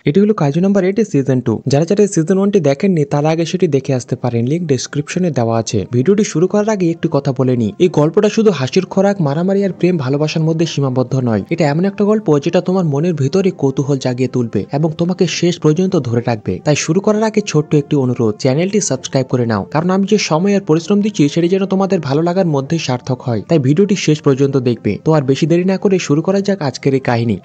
এটি হলো kaiju number 8 এর সিজন 2। যারা যারা সিজন 1টি দেখেননি তারা আগে সেটি দেখে আসতে পারেন, লিংক ডেসক্রিপশনে দেওয়া আছে। ভিডিওটি শুরু করার আগে একটু কথা বলে নি, এই গল্পটা শুধু হাসির খোরাক, মারামারি আর প্রেম ভালোবাসার মধ্যে সীমাবদ্ধ নয়। এটা এমন একটা গল্প যেটা তোমার মনের ভিতরে কৌতূহল জাগিয়ে তুলবে এবং তোমাকে শেষ পর্যন্ত ধরে রাখবে। তাই শুরু করার আগে ছোট্ট একটি অনুরোধ, চ্যানেলটি সাবস্ক্রাইব করে নাও, কারণ আমি যে সময় আর পরিশ্রম দিচ্ছি সেটি যেন তোমাদের ভালো লাগার মধ্যে সার্থক হয়। তাই ভিডিওটি শেষ পর্যন্ত দেখবে। তো আর বেশি দেরি না করে শুরু করা যাক আজকের এই কাহিনী।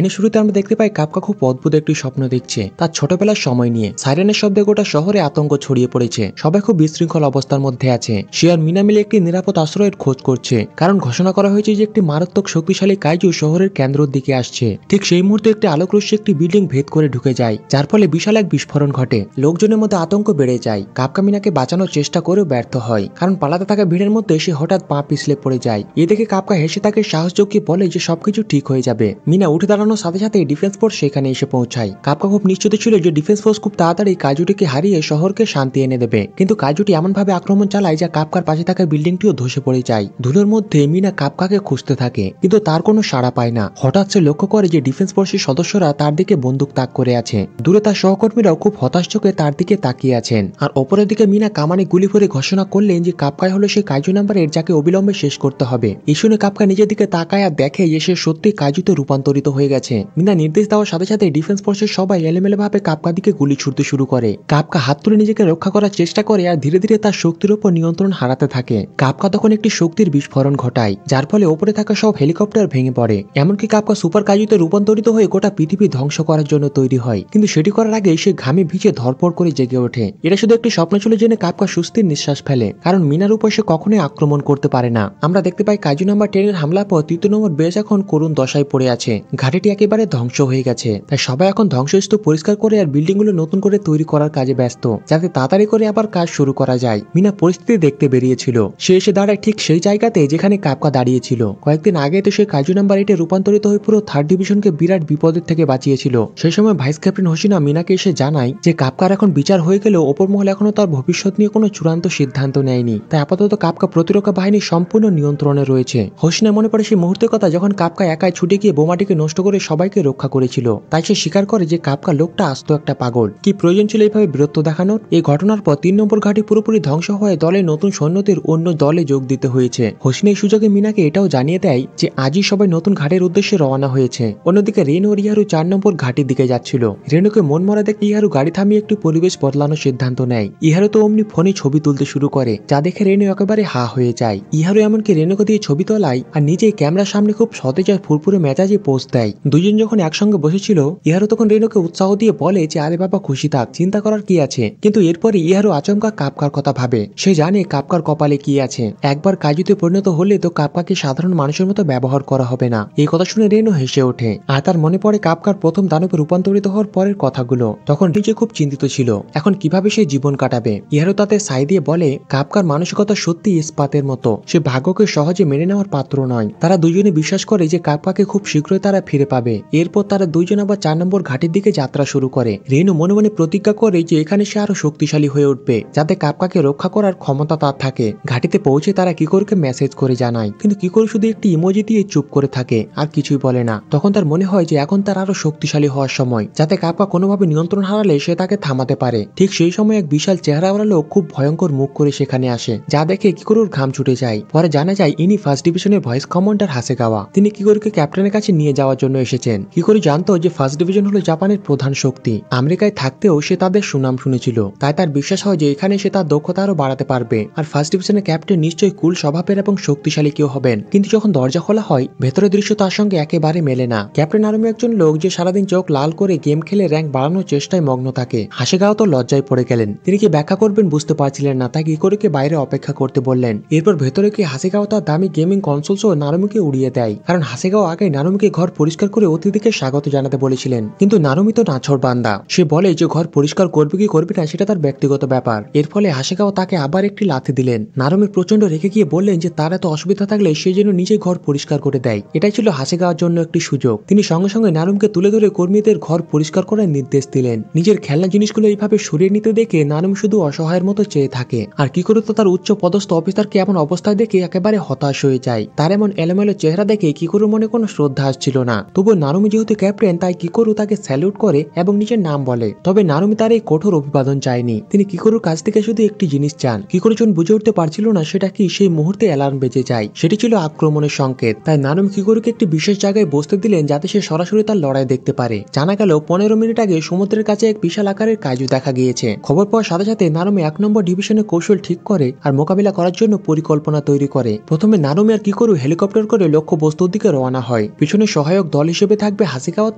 শুরুতে আমরা দেখতে পাই কাফকা খুব অদ্ভুত একটি স্বপ্ন দেখছে তার ছোটবেলার সময় নিয়ে। সাইরেনের শব্দে গোটা শহরে আতঙ্ক ছড়িয়ে পড়েছে, সবাই খুব বিশৃঙ্খল অবস্থার মধ্যে আছে। সে আর মিনা মিলে একটি নিরাপদ আশ্রয়ের খোঁজ করছে, কারণ ঘোষণা করা হয়েছে যে একটি মারাত্মক শক্তিশালী কাইজু শহরের কেন্দ্রের দিকে আসছে। ঠিক সেই মুহূর্তে একটি আলোকরশ্মি একটি বিল্ডিং ভেদ করে ঢুকে যায়, যার ফলে বিশাল এক বিস্ফোরণ ঘটে। লোকজনের মধ্যে আতঙ্ক বেড়ে যায়। কাফকা মিনাকে বাঁচানোর চেষ্টা করেও ব্যর্থ হয়, কারণ পালাতে থাকা ভিড়ের মধ্যে সে হঠাৎ পা পিছলে পড়ে যায়। এ দেখে কাফকা হেসে তাকে সাহস জুগিয়ে বলে যে সবকিছু ঠিক হয়ে যাবে। মিনা উঠে দাঁড়ানোর সাথে সাথে ডিফেন্স ফোর্স সেখানে এসে পৌঁছায়। কাফকা খুব নিশ্চিত ছিল যে ডিফেন্স ফোর্স খুব তাড়াতাড়ি কাইজুটিকে হারিয়ে শহরকে শান্তি এনে দেবে, কিন্তু কাইজুটি এমন ভাবে আক্রমণ চালায় যা কাফকার পাশে থাকা বিল্ডিংটিও ধসে পড়ে যায়। ধুলোর মধ্যে মিনা কাফকাকে খুঁজতে থাকে, কিন্তু তার কোনো সাড়া পায় না। হঠাৎ সে লক্ষ্য করে যে ডিফেন্স ফোর্সের সদস্যরা তার দিকে বন্দুক তাক করে আছে। দূরে তার সহকর্মীরাও খুব হতাশ চোখে তার দিকে তাকিয়ে আছেন। আর অপরের দিকে মিনা কামানে গুলি করে ঘোষণা করলেন যে কাফকাই হলো সেই কাইজু নাম্বারের যাকে অবিলম্বে শেষ করতে হবে। এই শুনে কাফকা নিজের দিকে তাকায় আর দেখে যে সে সত্যি কাইজুতে রূপান্তরিত হয়ে গেছে। মিনা নির্দেশ দেওয়ার সাথে সাথে ডিফেন্স ফোর্সের সবাই এলোমেলো ভাবে কাফকা দিকে গুলি ছুড়তে শুরু করে। কাফকা হাত তুলে নিজেকে রক্ষা করার চেষ্টা করে আর ধীরে ধীরে তার শক্তির উপর নিয়ন্ত্রণ হারাতে থাকে। কাফকা তখন একটি শক্তির বিস্ফোরণ ঘটায়, যার ফলে উপরে থাকা সব হেলিকপ্টার ভেঙে পড়ে। এমনকি কাফকা সুপার কাইজুতে রূপান্তরিত হয়ে গোটা পৃথিবী ধ্বংস করার জন্য তৈরি হয়, কিন্তু সেটি করার আগে সে ঘামে ভিজে ধরপড় করে জেগে ওঠে। এটা শুধু একটি স্বপ্ন ছিল জেনে কাফকা সুস্থির নিঃশ্বাস ফেলে, কারণ মিনার উপর সে কখনোই আক্রমণ করতে পারে না। আমরা দেখতে পাই কাইজু নাম্বার 10 এর হামলা পর 3 নম্বর বেস এখন করুণ দশায় পড়ে আছে। ঘাটিটি একেবারে ধ্বংস হয়ে গেছে, তাই সবাই এখন ধ্বংসস্তূপ পরিষ্কার করে আর বিল্ডিং গুলো নতুন করে তৈরি করার কাজে ব্যস্ত, যাতে তাড়াতাড়ি করে আবার কাজ শুরু করা যায়। মিনা পরিস্থিতি দেখতে বেরিয়েছিল। সে এসে দাঁড়ায় ঠিক সেই জায়গাতে যেখানে কাফকা দাঁড়িয়েছিল। কয়েকদিন আগে তো সে কাইজু নাম্বার 8 এ রূপান্তরিত হয়ে পুরো 3rd ডিভিশনকে বিরাট বিপদের থেকে বাঁচিয়েছিল। সেই সময় ভাইস ক্যাপ্টেন হোসিনা মিনাকে এসে জানায় যে কাফকার এখন বিচার হয়ে গেলেও ওপর মহল এখনো তার ভবিষ্যৎ নিয়ে কোনো চূড়ান্ত সিদ্ধান্ত নেয়নি, তাই আপাতত কাফকা প্রতিরক্ষা বাহিনী সম্পূর্ণ নিয়ন্ত্রণে রয়েছে। হোসিনা মনে পড়ে সেই মুহূর্তের কথা যখন কাফকা একাই ছুটে গিয়ে বোমাটিকে নষ্ট করে সবাইকে রক্ষা করেছিল। তাই সে স্বীকার করে যে কাফকা লোকটা আস্ত একটা পাগল। কি প্রয়োজন ছিল এইভাবে বীরত্ব দেখানোর? এই ঘটনার পর 3 নম্বর ঘাঁটি পুরোপুরি ধ্বংস হয়ে দলের নতুন সৈন্যদের অন্য দলে যোগ দিতে হয়েছে। হোসিনা এই সুযোগে মিনাকে এটাও জানিয়ে দেয় যে আজই সবাই নতুন ঘাটের উদ্দেশ্যে রওনা হয়েছে। অন্যদিকে রেনু ও ইহারু 4 নম্বর ঘাটির দিকে যাচ্ছিল। রেনুকে মন মরা দেখে ইহারু গাড়ি থামিয়ে একটু পরিবেশ বদলানোর সিদ্ধান্ত নেয়। ইহারু তো অমনি ফোনে ছবি তুলতে শুরু করে, যা দেখে রেনু একেবারে হা হয়ে যায়। ইহারু এমনকি রেনুকে দিয়ে ছবি তোলায় আর নিজেই ক্যামেরার সামনে খুব সতেজ আর ফুরফুরে মেজাজে পোজ দেয়। দুজন যখন একসঙ্গে বসেছিল, ইহারু তখন রেনুকে উৎসাহ দিয়ে বলে যে আরে বাবা খুশি থাক, চিন্তা করার কি আছে। কিন্তু এরপরে ইহারু আচমকা কাফকার কথা ভাবে। সে জানে কাফকার কপালে কি আছে। একবার কাইজুতে পরিণত হলে তো কাফকাকে সাধারণ মানুষের মতো ব্যবহার করা হবে না। এই কথা শুনে রেনু হেসে ওঠে, আর তার মনে পড়ে কাফকার প্রথম দানবে রূপান্তরিত হওয়ার পরের কথাগুলো। তখন নিজে খুব চিন্তিত ছিল এখন কিভাবে সে জীবন কাটাবে। ইহারু তাতে সাই দিয়ে বলে কাফকার মানসিকতা সত্যি ইস্পাতের মতো, সে ভাগ্যকে সহজে মেনে নেওয়ার পাত্র নয়। তারা দুজনে বিশ্বাস করে যে কাফকাকে খুব শীঘ্রই তারা ফিরে পাবে। এরপর তারা দুইজন আবার 4 নম্বর ঘাটির দিকে যাত্রা শুরু করে। রেনু মনে মনে প্রতিজ্ঞা করে যে এখানে সে আরো শক্তিশালী হয়ে উঠবে, যাতে কাফকাকে রক্ষা করার ক্ষমতা তার থাকে। ঘাটিতে পৌঁছে তারা কিকোরুকে মেসেজ করে জানায়, কিন্তু কিকোরু শুধু একটি ইমোজি দিয়ে চুপ করে থাকে আর কিছুই বলে না। তখন তার মনে হয় যে এখন তার আরো শক্তিশালী হওয়ার সময়, যাতে কাফকা কোনোভাবে নিয়ন্ত্রণ হারালে সে তাকে থামাতে পারে। ঠিক সেই সময় এক বিশাল চেহারাওয়ালা লোক খুব ভয়ঙ্কর মুখ করে সেখানে আসে, যা দেখে কিকোরুর ঘাম ছুটে যায়। পরে জানা যায় ইনি 1st ডিভিশনের ভয়েস কমান্ডার হাসেগাওয়া। তিনি কিকোরুকে ক্যাপ্টেনের কাছে নিয়ে যাওয়ার জন্য এসেছেন। কিকোরু জানতো যে 1st ডিভিশন হলো জাপানের প্রধান শক্তি। আমেরিকায় থাকতেও সে তাদের সুনাম শুনেছিল, তাই তার বিশ্বাস হয় যে এখানে সে তার দক্ষতা আরো বাড়াতে পারবে। আর 1st ডিভিশনের ক্যাপ্টেন নিশ্চয়ই কুল স্বভাবের এবং শক্তিশালী কেউ হবেন। কিন্তু যখন দরজা খোলা হয়, ভেতরের দৃশ্য তার সঙ্গে একেবারে মেলে না। ক্যাপ্টেন আর্মি একজন লোক যে সারাদিন চোখ লাল করে গেম খেলে র্যাঙ্ক বাড়ানোর চেষ্টায় মগ্ন থাকে। হাসেগাওয়া তো লজ্জায় পড়ে গেলেন। তিনি কি ব্যাখ্যা করবেন বুঝতে পারছিলেন না, তাই কিকোরুকে বাইরে অপেক্ষা করতে বললেন। এরপর ভেতরে কি হাসেগাওয়া তার দামি গেমিং কনসোল সহ নারুমিকে উড়িয়ে দেয়, কারণ হাসেগাওয়া আগে নারুমিকে ঘর পরিষ্কার করে অতিথিকে স্বাগত জানাতে বলেছিলেন। কিন্তু নারুমি তো নাছোড় বান্দা, সে বলে যে ঘর পরিষ্কার করবে কি করবে না সেটা তার ব্যক্তিগত ব্যাপার। এর ফলে হাসেগাওয়া তাকে আবার একটি লাথি দিলেন। নারুমি প্রচন্ড রেগে গিয়ে বললেন যে তার এত অসুবিধা থাকলে সে যেন নিজে ঘর পরিষ্কার করে দেয়। এটাই ছিল হাসেগাওয়ার জন্য একটি সুযোগ। তিনি সঙ্গে সঙ্গে নারুমকে তুলে ধরে কর্মীদের ঘর পরিষ্কার করার নির্দেশ দিলেন। নিজের খেলনা জিনিসগুলো এইভাবে সরিয়ে নিতে দেখে নারুমি শুধু অসহায়ের মতো চেয়ে থাকে। আর কিকোরু তো তার উচ্চ পদস্থ অফিসারকে এমন অবস্থায় দেখে একেবারে হতাশ হয়ে যায়। তার এমন এলোমেলো চেহারা দেখে কিকোরুর মনে কোনো শ্রদ্ধা আসছিল না। তবুও নারুমি যেহেতু ক্যাপ্টেন, তাই কিকোরু তাকে স্যালুট স্যালুট করে এবং নিজের নাম বলে। তবে নারুমি তার এই কঠোর অভিবাদন চায়নি। তিনি কিকোরুর কাছ থেকে শুধু একটি জিনিস চান। কিকোরু জন বুঝে উঠতে পারছিল না সেটা কি। সেই মুহূর্তে অ্যালার্ম বেজে যায়। সেটি ছিল আক্রমণের সংকেত। তাই নারুমি কিকোরুকে একটি বিশেষ জায়গায় বসতে দিলেন যাতে সে সরাসরি তার লড়াই দেখতে পারে। জানা গেল 15 মিনিট আগে সমুদ্রের কাছে এক বিশাল আকারের কাইজু দেখা গিয়েছে। খবর পাওয়ার সাথে সাথে নারুমি 1 নম্বর ডিভিশনে কৌশল ঠিক করে আর মোকাবিলা করার জন্য পরিকল্পনা তৈরি করে। প্রথমে নারুমি আর কিকোরু হেলিকপ্টার করে লক্ষ্য বস্তুর দিকে রওনা হয়। পিছনে সহায়ক দল হিসেবে থাকবে হাসিকাওয়ার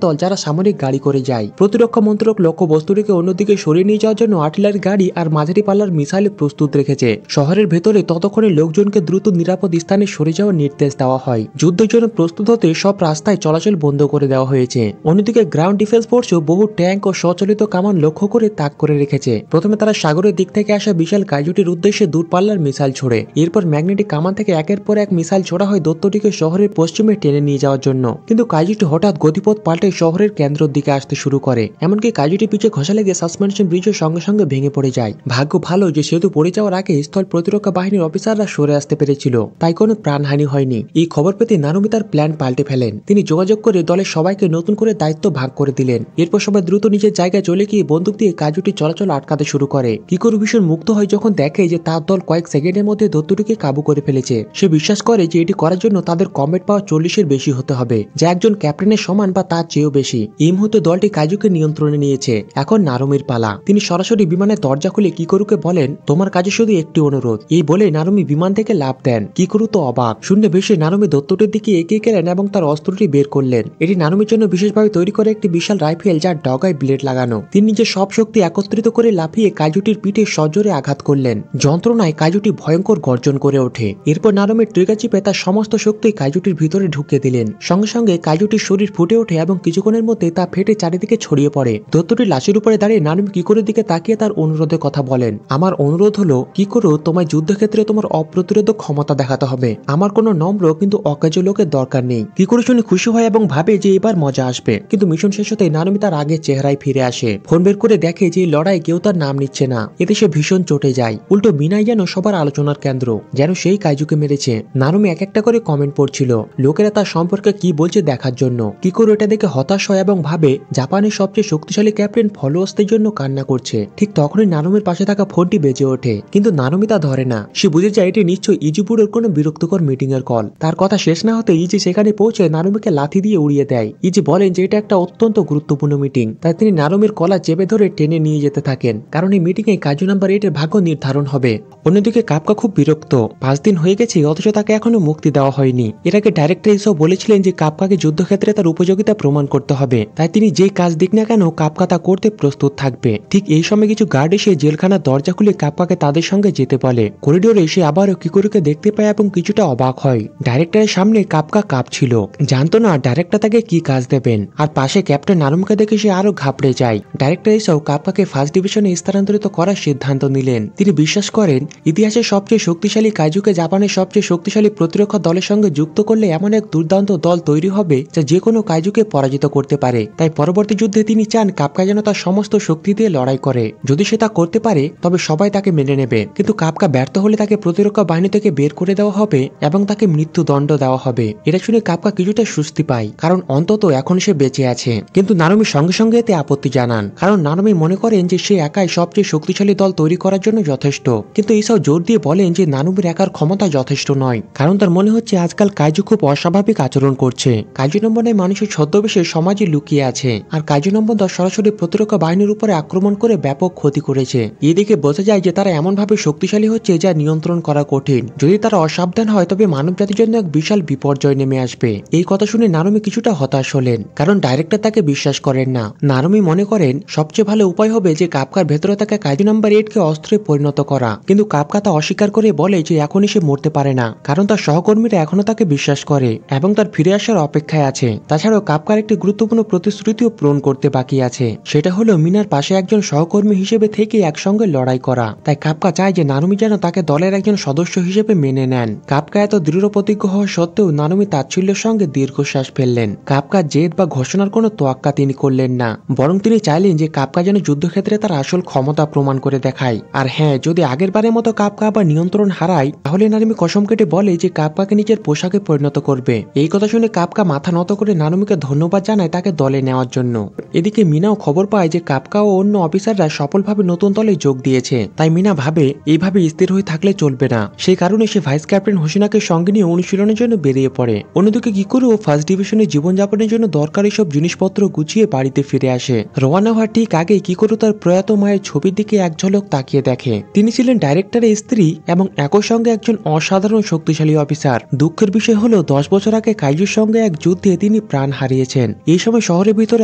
দল, যারা সামরিক গাড়ি করে যায়। প্রতিরক্ষা মন্ত্রক লক্ষ্য বস্তুটিকে অন্যদিকে সরিয়ে নিয়ে যাওয়ার জন্য আর্টিলারি গাড়ি আর মাঝারি পাল্লার মিসাইল প্রস্তুত রেখেছে। শহরের ভেতরে ততক্ষণে লোকজনকে দ্রুত নিরাপদ স্থানে সরে যাওয়ার নির্দেশ দেওয়া হয়। যুদ্ধের জন্য প্রস্তুত হতে সব রাস্তায় চলাচল বন্ধ করে দেওয়া হয়েছে। অন্যদিকে গ্রাউন্ড ডিফেন্স ফোর্সও বহু ট্যাঙ্ক ও স্বচালিত কামান লক্ষ্য করে তাক করে রেখেছে। প্রথমে তারা সাগরের দিক থেকে আসা বিশাল কাইজুটির উদ্দেশ্যে দূরপাল্লার মিসাইল ছোড়ে। এরপর ম্যাগনেটিক কামান থেকে একের পর এক মিসাইল ছোড়া হয় দৈত্যটিকে শহরের পশ্চিমে টেনে নিয়ে যাওয়ার জন্য। কিন্তু কাইজুটি হঠাৎ গতিপথ পাল্টে শহরের কেন্দ্রের দিকে আসতে শুরু করে। এমনকি কাইজুটি পিছে ঘষা লেগে সাসপেনশন ব্রিজের সঙ্গে সঙ্গে ভেঙে পড়ে যায়। ভাগ্য ভালো যে সেতু পড়ে যাওয়ার আগে স্থল প্রতিরক্ষা বাহিনীর অফিসাররা সরে আসতে পেরেছিল, তাই কোনো প্রাণহানি হয়নি। এই খবর পেতে নারুমি তার প্ল্যান পাল্টে ফেলেন। তিনি যোগাযোগ করে দলের সবাইকে নতুন করে দায়িত্ব ভাগ করে দিলেন। এরপর সবাই দ্রুত নিজের জায়গায় চলে গিয়ে বন্দুক দিয়ে কাইজুটি চলাচল আটকাতে শুরু করে। কিকোরু ভীষণ মুগ্ধ হয় যখন দেখে যে তার দল কয়েক সেকেন্ডের মধ্যে দৈত্যটিকে কাবু করে ফেলেছে। সে বিশ্বাস করে যে এটি করার জন্য তাদের কমব্যাট পাওয়ার 40-এর বেশি হতে হবে, যা একজন ক্যাপ্টেনের সমান বা তার চেয়েও বেশি। এই মুহূর্তে দলটি কাইজুকে নিয়ন্ত্রণে নিয়েছে। এখন নারুমির পালা। তিনি সরাসরি বিমানের দরজা খুলে কিকোরুকে বলেন, তোমার কাছে শুধু একটি অনুরোধ। এই বলে নারুমি বিমান থেকে লাফ দেন। কিকোরু তো অবাক। শুনে বেশি নারুমি দৈত্যটির দিকে এগিয়ে গেলেন এবং তার অস্ত্রটি বের করলেন। এটি নারুমির জন্য বিশেষভাবে তৈরি করে একটি বিশাল রাইফেল, যার ডগায় ব্লেড লাগানো। তিনি নিজের সব শক্তি একত্রিত করে লাফিয়ে কাইজুটির পিঠে সজোরে আঘাত করলেন। যন্ত্রণায় কাইজুটি ভয়ঙ্কর গর্জন করে ওঠে। এরপর নারুমি ট্রিগার চিপে তার সমস্ত শক্তি কাইজুটির ভিতরে ঢুকিয়ে দিলেন। সঙ্গে সঙ্গে কাইজুটির শরীর ফুটে ওঠে এবং কিছুক্ষণের মধ্যে তা ফেটে চারিদিকে ছড়িয়ে পড়ে। দৈত্যটির লাশের উপরে দাঁড়িয়ে নারুমি কিকোরুর দিকে তাকিয়ে তার অনুরোধের কথা বলেন। আমার অনুরোধ হলো, কিকোরু, তোমায় যুদ্ধক্ষেত্রে তোমার অপ্রতিরোধ ক্ষমতা দেখাতে হবে। আমার কোনো নম্র কিন্তু অকাজে লোকের দরকার নেই। কিকোরু শুনে খুশি হয় এবং ভাবে যে এবার মজা আসবে। কিন্তু মিশন শেষ হতে নারুমি তার আগের চেহারায় ফিরে আসে। ফোন বের করে দেখে যে লড়াই কেউ তার নাম নিচ্ছে না। এতে সে ভীষণ চটে যায়। উল্টো মিনাই যেন সবার আলোচনার কেন্দ্র, যেন সেই কাইজুকে মেরেছে। নারুমি এক একটা করে কমেন্ট পড়ছিল, লোকেরা তার সম্পর্কে কি বলছে দেখার জন্য। কিকোরু এটা দেখে হতাশ হয় এবং ভাবে জাপানের সবচেয়ে শক্তিশালী ক্যাপ্টেন ফলোয়ার্সদের জন্য কান্না করছে। ঠিক তখনই নারুমির পাশে থাকা ফোনটি বেজে ওঠে, কিন্তু নারুমি তা ধরে না। সে বুঝে যায় এটি নিশ্চয়ই ইজিপুরের কোনো বিরক্তিকর মিটিং এর কল। তার কথা শেষ না হতে ইজি সেখানে পৌঁছে নারুমিকে লাথি দিয়ে উড়িয়ে দেয়। ইজি বলেন যে এটা একটা অত্যন্ত গুরুত্বপূর্ণ মিটিং, তাই তিনি নারুমির কলা চেপে ধরে টেনে নিয়ে যেতে থাকেন, কারণ এই মিটিং এ কাজু নাম্বার 8 এর ভাগ্য নির্ধারণ হবে। অন্যদিকে কাপকা খুব বিরক্ত। 5 দিন হয়ে গেছে অথচ তাকে এখনো মুক্তি দেওয়া হয়নি। এর আগে ডাইরেক্টর এসব বলেছিলেন যে কাপকাকে যুদ্ধক্ষেত্রে তার উপযোগিতা প্রমাণ করতে হবে, তাই তিনি যেই কাজ দিক না কেন কাপকা তা করতে প্রস্তুত থাকবে। ঠিক এই সময় কিছু গার্ড এসে জেলখানার দরজা খুলে কাপকাকে তাদের সঙ্গে যেতে বলে। করিডোরে এসে আবারও কিকোরুকে দেখতে পায় এবং কিছুটা অবাক হয়। ডাইরেক্টরের সামনে কাপকা কাঁপছিল, জানতো না ডাইরেক্টর তাকে কি কাজ দেবেন। আর পাশে ক্যাপ্টেন নারুমিকে দেখে সে আরো ঘাবড়ে যায়। ডাইরেক্টর এসেও কাপকাকে ফার্স্ট ডিভিশনে স্থানান্তরিত করার সিদ্ধান্ত নিলেন। তিনি বিশ্বাস করেন ইতিহাসের সবচেয়ে শক্তিশালী কাইজুকে জাপানের সবচেয়ে শক্তিশালী প্রতিরক্ষা দলের সঙ্গে যুক্ত করলে এমন এক দুর্দান্ত দল তৈরি হবে যা যে কোনো কাইজুকে পরাজিত করতে পারে। তাই পরবর্তী যুদ্ধে তিনি চান কাপকা যেন তার সমস্ত শক্তি দিয়ে লড়াই করে। যদি সে তা করতে পারে তবে সবাই তাকে মেনে নেবে, কিন্তু কাপকা ব্যর্থ হলে তাকে প্রতিরক্ষা বাহিনী থেকে বের করে দেওয়া হবে এবং তাকে মৃত্যুদণ্ড দেওয়া হবে। এটা শুনে কাপকা কিছুটা স্বস্তি পায়, কারণ অন্তত এখন সে বেঁচে আছে। কিন্তু নারুমি সঙ্গে সঙ্গে এতে আপত্তি জানান, কারণ নারুমি মনে করেন যে সে একাই সবচেয়ে শক্তিশালী দল তৈরি করার জন্য যথেষ্ট। কিন্তু এইসব জোর দিয়ে বলেন যে নারুমির একার ক্ষমতা যথেষ্ট নয়, কারণ তার মনে হচ্ছে আজকাল কাইজু খুব অস্বাভাবিক আচরণ করছে। কাইজু নম্বর 9 মানুষের ছদ্মবেশে সমাজে লুকিয়ে আছে, আর কাইজু নম্বর 10 সরাসরি প্রতিরক্ষা বাহিনীর উপরে আক্রমণ করে ব্যাপক ক্ষতি করেছে। এদিকে বোঝা যায় যে তারা এমনভাবে শক্তিশালী হচ্ছে যা নিয়ন্ত্রণ করা কঠিন। যদি তারা অসাবধান হয় তবে মানব জাতির জন্য এক বিশাল বিপর্যয় নেমে আসবে। এই কথা শুনে নারুমি কিছুটা হতাশ হলেন, কারণ ডাইরেক্টর তাকে বিশ্বাস করেন না। নারুমি মনে করেন সবচেয়ে ভালো উপায় হবে যে কাপকার ভেতরে থাকা কাইজু নাম্বার 8 কে অস্ত্রে পরিণত করা। কিন্তু কাপকা তা অস্বীকার করে বলে যে এখনই সে মরতে পারে না, কারণ তার সহকর্মীরা এখনো তাকে বিশ্বাস করে এবং তার ফিরে আসার অপেক্ষায় আছে। তাছাড়াও কাপকার একটি গুরুত্বপূর্ণ প্রতিশ্রুতিও পূরণ করতে বাকি আছে, সেটা হলো মিনার পাশে একজন সহকর্মী হিসেবে থেকে একসঙ্গে লড়াই করা। তাই কাপকা চায় যে নারুমি যেন তাকে দলের একজন সদস্য হিসেবে মেনে নেন। কাপকা এত দৃঢ় প্রতিজ্ঞ হওয়া সত্ত্বেও নারুমি তাচ্ছিল্যের সঙ্গে দীর্ঘশ্বাস ফেললেন। কাপকার জেদ বা ঘোষণার কোনো তোয়াক্কা তিনি করলেন না, বরং তিনি চাইলেন যে কাপকা যেন যুদ্ধক্ষেত্রে তার আসল ক্ষমতা প্রমাণ করে দেখায়। আর হ্যাঁ, যদি আগের বারের মতো কাপকা আবার নিয়ন্ত্রণ হারায় তাহলে নারুমি কসম কেটে বলে যে কাপকাকে নিজের পোশাকে পরিণত করবে। এই কথা শুনে কাপকা মাথা নত করে নারুমিকে ধন্যবাদ জানায় তাকে দলে নেওয়ার নেওয়ার জন্য। এদিকে মিনাও খবর পায় যে কাপকা ও অন্য অফিসাররা সফলভাবে নতুন দলে যোগ দিয়েছে। তাই মিনা ভাবে এইভাবে স্থির হয়ে থাকলে চলবে না। সেই কারণে সে ভাইস ক্যাপ্টেন হোসিনাকে সঙ্গে নিয়ে অনুশীলনের জন্য বেরিয়ে পড়ে। অন্যদিকে কিকুরু ফার্স্ট ডিভিশনে জীবনযাপনের জন্য দরকারি সব জিনিসপত্র গুছিয়ে বাড়িতে ফিরে আসে। রওনা হওয়ার ঠিক আগে কিকুরু তার প্রয়াত মায়ের ছবির দিকে এক ঝলক তাকিয়ে দেখে। তিনি ছিলেন ডাইরেক্টরের স্ত্রী এবং একই সঙ্গে একজন অসাধারণ শক্তিশালী অফিসার। দুঃখের বিষয় হলো 10 বছর আগে কাইজুর সঙ্গে এক যুদ্ধে তিনি প্রাণ হারিয়েছেন। এই সময় শহরের ভিতরে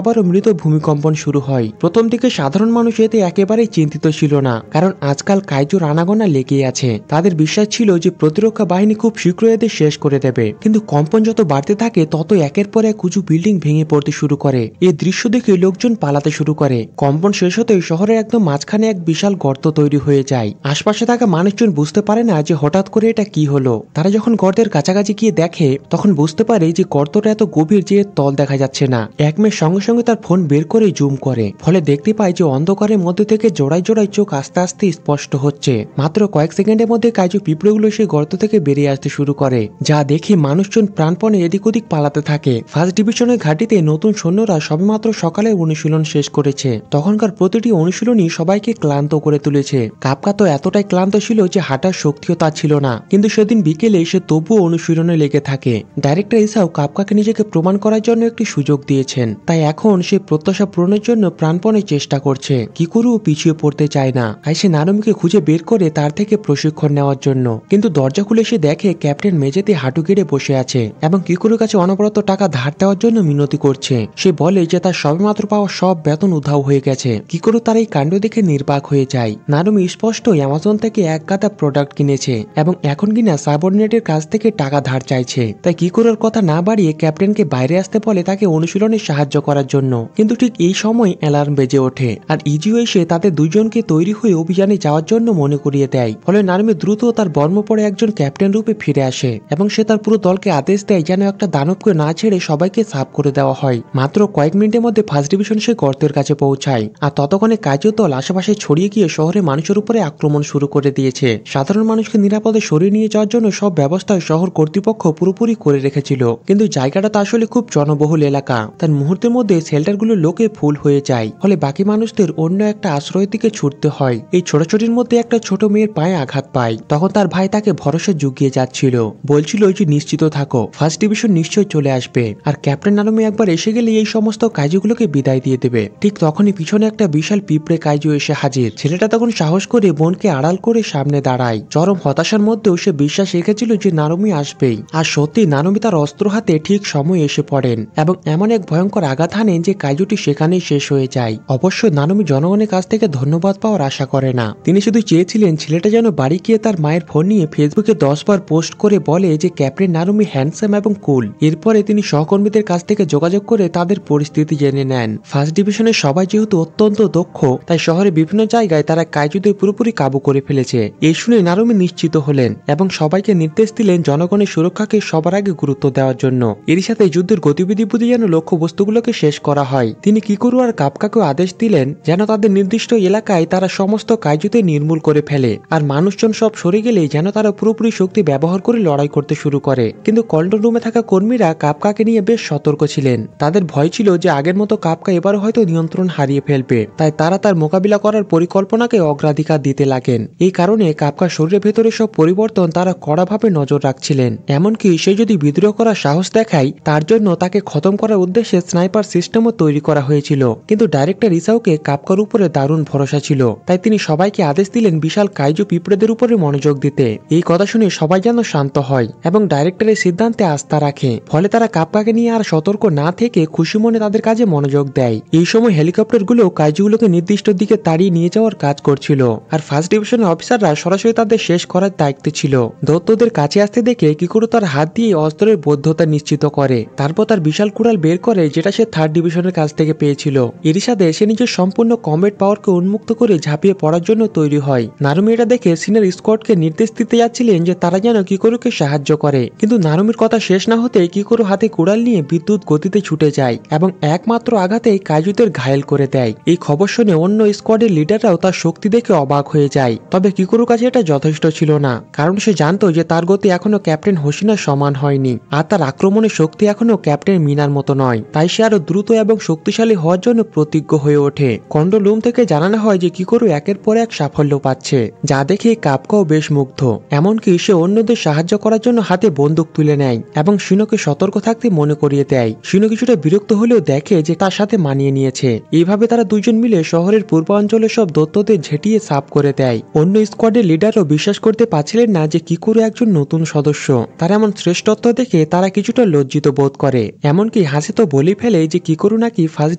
আবারও মৃত ভূমিকম্পন শুরু হয়। প্রথম দিকে সাধারণ মানুষ এতে একেবারেই চিন্তিত ছিল না, কারণ আজকাল কাইজুর আনাগোনা লেগেই আছে। তাদের বিশ্বাস ছিল যে প্রতিরক্ষা বাহিনী খুব শীঘ্রই এদের শেষ করে দেবে। কিন্তু কম্পন যত বাড়তে থাকে তত একের পর এক উঁচু বিল্ডিং ভেঙে পড়তে শুরু করে। এই দৃশ্য দেখে লোকজন পালাতে শুরু করে। কম্পন শেষ হতেই শহরের একদম মাঝখানে এক বিশাল গর্ত তৈরি হয়ে যায়। আশপাশে থাকা মানুষজন বুঝতে পারে না যে হঠাৎ করে এটা কি হলো। তারা যখন গর্তের কাছাকাছি গিয়ে দেখে তখন বুঝতে পারে যে গর্তটা এত গভীর যে তল দেখা যাচ্ছে না। এক মেয়ে সঙ্গে সঙ্গে তার ফোন বের করে জুম করে, ফলে দেখতে পায় যে অন্ধকারের মধ্যে থেকে জোড়ায় জোড়ায় চোখ আস্তে আস্তে স্পষ্ট হচ্ছে। মাত্র কয়েক সেকেন্ডের মধ্যে কাইজু পিঁপড়েগুলো সেই গর্ত থেকে বেরিয়ে আসতে শুরু করে, যা দেখে মানুষজন প্রাণপণে এদিক ওদিক পালাতে থাকে। ফার্স্ট ডিভিশনের ঘাঁটিতে নতুন সৈন্যরা সবেমাত্র সকালে অনুশীলন শেষ করেছে। তখনকার প্রতিটি অনুশীলনই সবাইকে ক্লান্ত করে তুলেছে। কাপকা তো এতটাই ক্লান্ত ছিল যে হাঁটার শক্তিও তার ছিল না, কিন্তু সেদিন বিকেলে সে তবুও অনুশীলনে লেগে থাকে। ডাইরেক্টর ইসাও কাপকাকে নিজেকে প্রমাণ করার জন্য একটি সুযোগ দিয়েছেন, তাই এখন সে প্রত্যাশা পূরণের জন্য প্রাণপণে চেষ্টা করছে। কিকুরু পিছিয়ে পড়তে চায় না, তাই সে নানুমিকে খুঁজে বের করে তার থেকে প্রশিক্ষণ নেওয়ার জন্য। কিন্তু দরজা খুলে সে দেখে ক্যাপ্টেন মেঝেতে হাঁটু গেড়ে বসে আছে এবং কিকুরুর কাছে অনবরত টাকা ধার দেওয়ার জন্য মিনতি করছে। সে বলে যে তার সবেমাত্র পাওয়া সব বেতন উধাও হয়ে গেছে। কিকুরু তার এই কাণ্ড দেখে নির্বাক হয়ে যায়। নানুমি স্পষ্ট অ্যামাজন থেকে এক গাদা প্রোডাক্ট কিনেছে এবং এখন কিনা সাবঅর্ডিনেটের কাছ থেকে টাকা ধার চাইছে। তাই কিকুরুর কথা না বাড়িয়ে ক্যাপ্টেনকে বাইরে আসতে বলে তাকে অনুশীলনে সাহায্য করার জন্য। কিন্তু ঠিক এই সময় অ্যালার্ম বেজে ওঠে আর ইজিও এসে তাদের দুইজনকে তৈরি হয়ে অভিযানে যাওয়ার জন্য মনে করিয়ে দেয়। ফলে নানুমি দ্রুত তার বর্ম পরে একজন ক্যাপ্টেন রূপে ফিরে আসে এবং সে তার পুরো দলকে আদেশ দেয় যেন একটা দানবকে না ছেড়ে সবাইকে সাফ করে দেওয়া হয়। মাত্র কয়েক মিনিটের মধ্যে ফার্স্ট ডিভিশন সে গর্তের কাছে পৌঁছায় আর ততক্ষণে কাজের দল আশেপাশে ছড়িয়ে গিয়ে শহরে মানুষের উপরে আক্রমণ শুরু করে দিয়েছে। সাধারণ মানুষকে নিরাপদে সরিয়ে নিয়ে যাওয়ার জন্য সব ব্যবস্থা শহর কর্তৃপক্ষ পুরোপুরি করে রেখেছিল, কিন্তু জায়গাটা তো আসলে খুব জনবহুল এলাকা। তার মুহূর্তের মধ্যে শেল্টারগুলো লোকে ফুল হয়ে যায়, ফলে বাকি মানুষদের অন্য একটা আশ্রয়ের দিকে ছুটতে হয়। এই ছোটাছুটির মধ্যে একটা ছোট মেয়ের পায়ে আঘাত পায়। তখন তার ভাই তাকে ভরসা জুগিয়ে যাচ্ছিল, বলছিল যে নিশ্চিত থাকো, ফার্স্ট ডিভিশন নিশ্চয় চলে আসবে আর ক্যাপ্টেন নানুমি একবার এসে গেলে এই সমস্ত কাজগুলোকে বিদায় দিয়ে দেবে। ঠিক তখনই পিছনে একটা বিশাল পিঁপড়ে কাইজু এসে হাজির। ছেলেটা তখন সাহস করে বোনকে আড়াল করে সামনে দাঁড়ায়। চরম হতাশার মধ্যেও সে বিশ্বাস রেখেছিল যে নানুমি আসবেই। আর সত্যি নানুমি তার অস্ত্র হাতে ঠিক সময় এসে পড়েন এবং এমন এক ভয়ঙ্কর আঘাত হানেন যে কাইজুটি সেখানেই শেষ হয়ে যায়। অবশ্য নানুমি জনগণের কাছ থেকে ধন্যবাদ পাওয়ার আশা করে না। তিনি শুধু চেয়েছিলেন ছেলেটা যেন বাড়ি গিয়ে তার মায়ের ফোন নিয়ে ফেসবুকে 10 বার পোস্ট করে বলে যে ক্যাপ্টেন নানুমি হ্যান্ডসাম এবং কুল। এরপরে তিনি সহকর্মীদের কাছ থেকে যোগাযোগ করে তাদের পরিস্থিতি জেনে নেন। ফার্স্ট ডিভিশনের সবাই যেহেতু অত্যন্ত দক্ষ, তাই শহরে বিভিন্ন জায়গায় তারা কাইজুদের পুরোপুরি কাবু করে ফেলেছে। এই শুনে নারুমি নিশ্চিত হলেন এবং সবাইকে নির্দেশ দিলেন জনগণের সুরক্ষাকে সবার আগে গুরুত্ব দেওয়ার জন্য। এর সাথে যুদ্ধের গতিবিধি বুঝে যেন লক্ষ্য বস্তুগুলোকে শেষ করা হয়। তিনি কিকুরু আর কাপকাকেও আদেশ দিলেন যেন তাদের নির্দিষ্ট এলাকায় তারা সমস্ত কাইজুতে নির্মূল করে ফেলে আর মানুষজন সব সরে গেলেই যেন তারা পুরোপুরি শক্তি ব্যবহার করে লড়াই করতে শুরু করে। কিন্তু কন্ট্রোল রুমে থাকা কর্মীরা কাপকাকে নিয়ে বেশ সতর্ক ছিলেন। তাদের ভয় ছিল যে আগের মতো কাপকা এবার হয়তো নিয়ন্ত্রণ হারিয়ে ফেলবে, তাই তারা তার মোকাবিলা করার পরিকল্পনাকে অগ্রাধিকার দিতে লাগেন। এই কারণে কাপকার শরীরের ভেতরে সব পরিবর্তন তারা কড়াভাবে নজর রাখছিলেন। এমনকি সে যদি বিদ্রোহ করার সাহস দেখায় তার জন্য তাকে খতম করার উদ্দেশ্যে স্নাইপার সিস্টেমও তৈরি করা হয়েছিল। কিন্তু ডাইরেক্টর ইসাওকে কাপকার উপরে দারুণ ভরসা ছিল, তাই তিনি সবাইকে আদেশ দিলেন বিশাল কাইজু পিঁপড়েদের উপরে মনোযোগ দিতে। এই কথা শুনে সবাই যেন শান্ত হয় এবং ডাইরেক্টরের সিদ্ধান্তে আস্থা রাখে। ফলে তারা কাপকাকে নিয়ে আর সতর্ক না থেকে খুশি মনে তাদের কাজে মনোযোগ দেয়। এই সময় হেলিকপ্টারগুলো কাইজুগুলোকে নির্দিষ্ট দিকে তাড়িয়ে নিয়ে যাওয়ার কাজ করছিল আর ফার্স্ট ডিভিশনের অফিসাররা সরাসরি তাদের শেষ করার দায়িত্বে ছিল। দত্তদের কাছে আসতে দেখে কিকুরু তার হাত দিয়ে অস্ত্রের বৈধতা নিশ্চিত করে। তারপর তার বিশাল কুড়াল বের করে যেটা সে থার্ড ডিভিশনের কাছ থেকে পেয়েছিল। এর সাথে সে নিজের সম্পূর্ণ কমব্যাট পাওয়ারকে উন্মুক্ত করে ঝাঁপিয়ে পড়ার জন্য তৈরি হয়। নারুমি এটা দেখে সিনিয়র স্কোয়াডকে নির্দেশ দিতে যাচ্ছিলেন যে তারা যেন কিকুরুকে সাহায্য করে, কিন্তু নারুমির কথা শেষ না হতে কিকুরু হাতে কুড়াল নিয়ে বিদ্যুৎ গতিতে ছুটে যায় এবং একমাত্র আঘাতে কাইজুদের ঘায়েল করে দেয়। এই খবর শুনে অন্য স্কোয়াডের লিডাররাও তার শক্তি দেখে অবাক হয়ে যায়। তবে কিকুরুর কাছে এটা যথেষ্ট ছিল না, কারণ সে জানতো যে তার গতি এখনো ক্যাপ্টেন হোসিনার সমান হয়নি আর তার আক্রমণের শক্তি এখনো ক্যাপ্টেন মিনার মতো নয়। তাই সে আরো দ্রুত এবং শক্তিশালী হওয়ার জন্য প্রতিজ্ঞ হয়ে ওঠে। কন্ট্রোল রুম থেকে জানানো হয় যে কিকোরু একের পর এক সাফল্য পাচ্ছে, যা দেখে কাপকাও বেশ মুগ্ধ। এমনকি সে অন্যদের সাহায্য করার জন্য হাতে বন্দুক তুলে নেয় এবং শিনোকে সতর্ক থাকতে মনে করিয়ে দেয়। শিনো কিছুটা বিরক্ত হলেও দেখে যে তার সাথে মানিয়ে নিয়েছে। এইভাবে তারা দুজন মিলে শহরের পূর্বাঞ্চলের সব দত্তদের ঝেঁটিয়ে সাফ করে দেয়। অন্য স্কোয়াডের লিডারও বিশ্বাস করতে পারছিলেন না যে কিকোরু একজন নতুন সদস্য। তার এমন শ্রেষ্ঠত্ব দেখে তারা কিছুটা লজ্জিত বোধ করে। এমনকি হাসে তো বলে ফেলে যে কিকোরু নাকি ফার্স্ট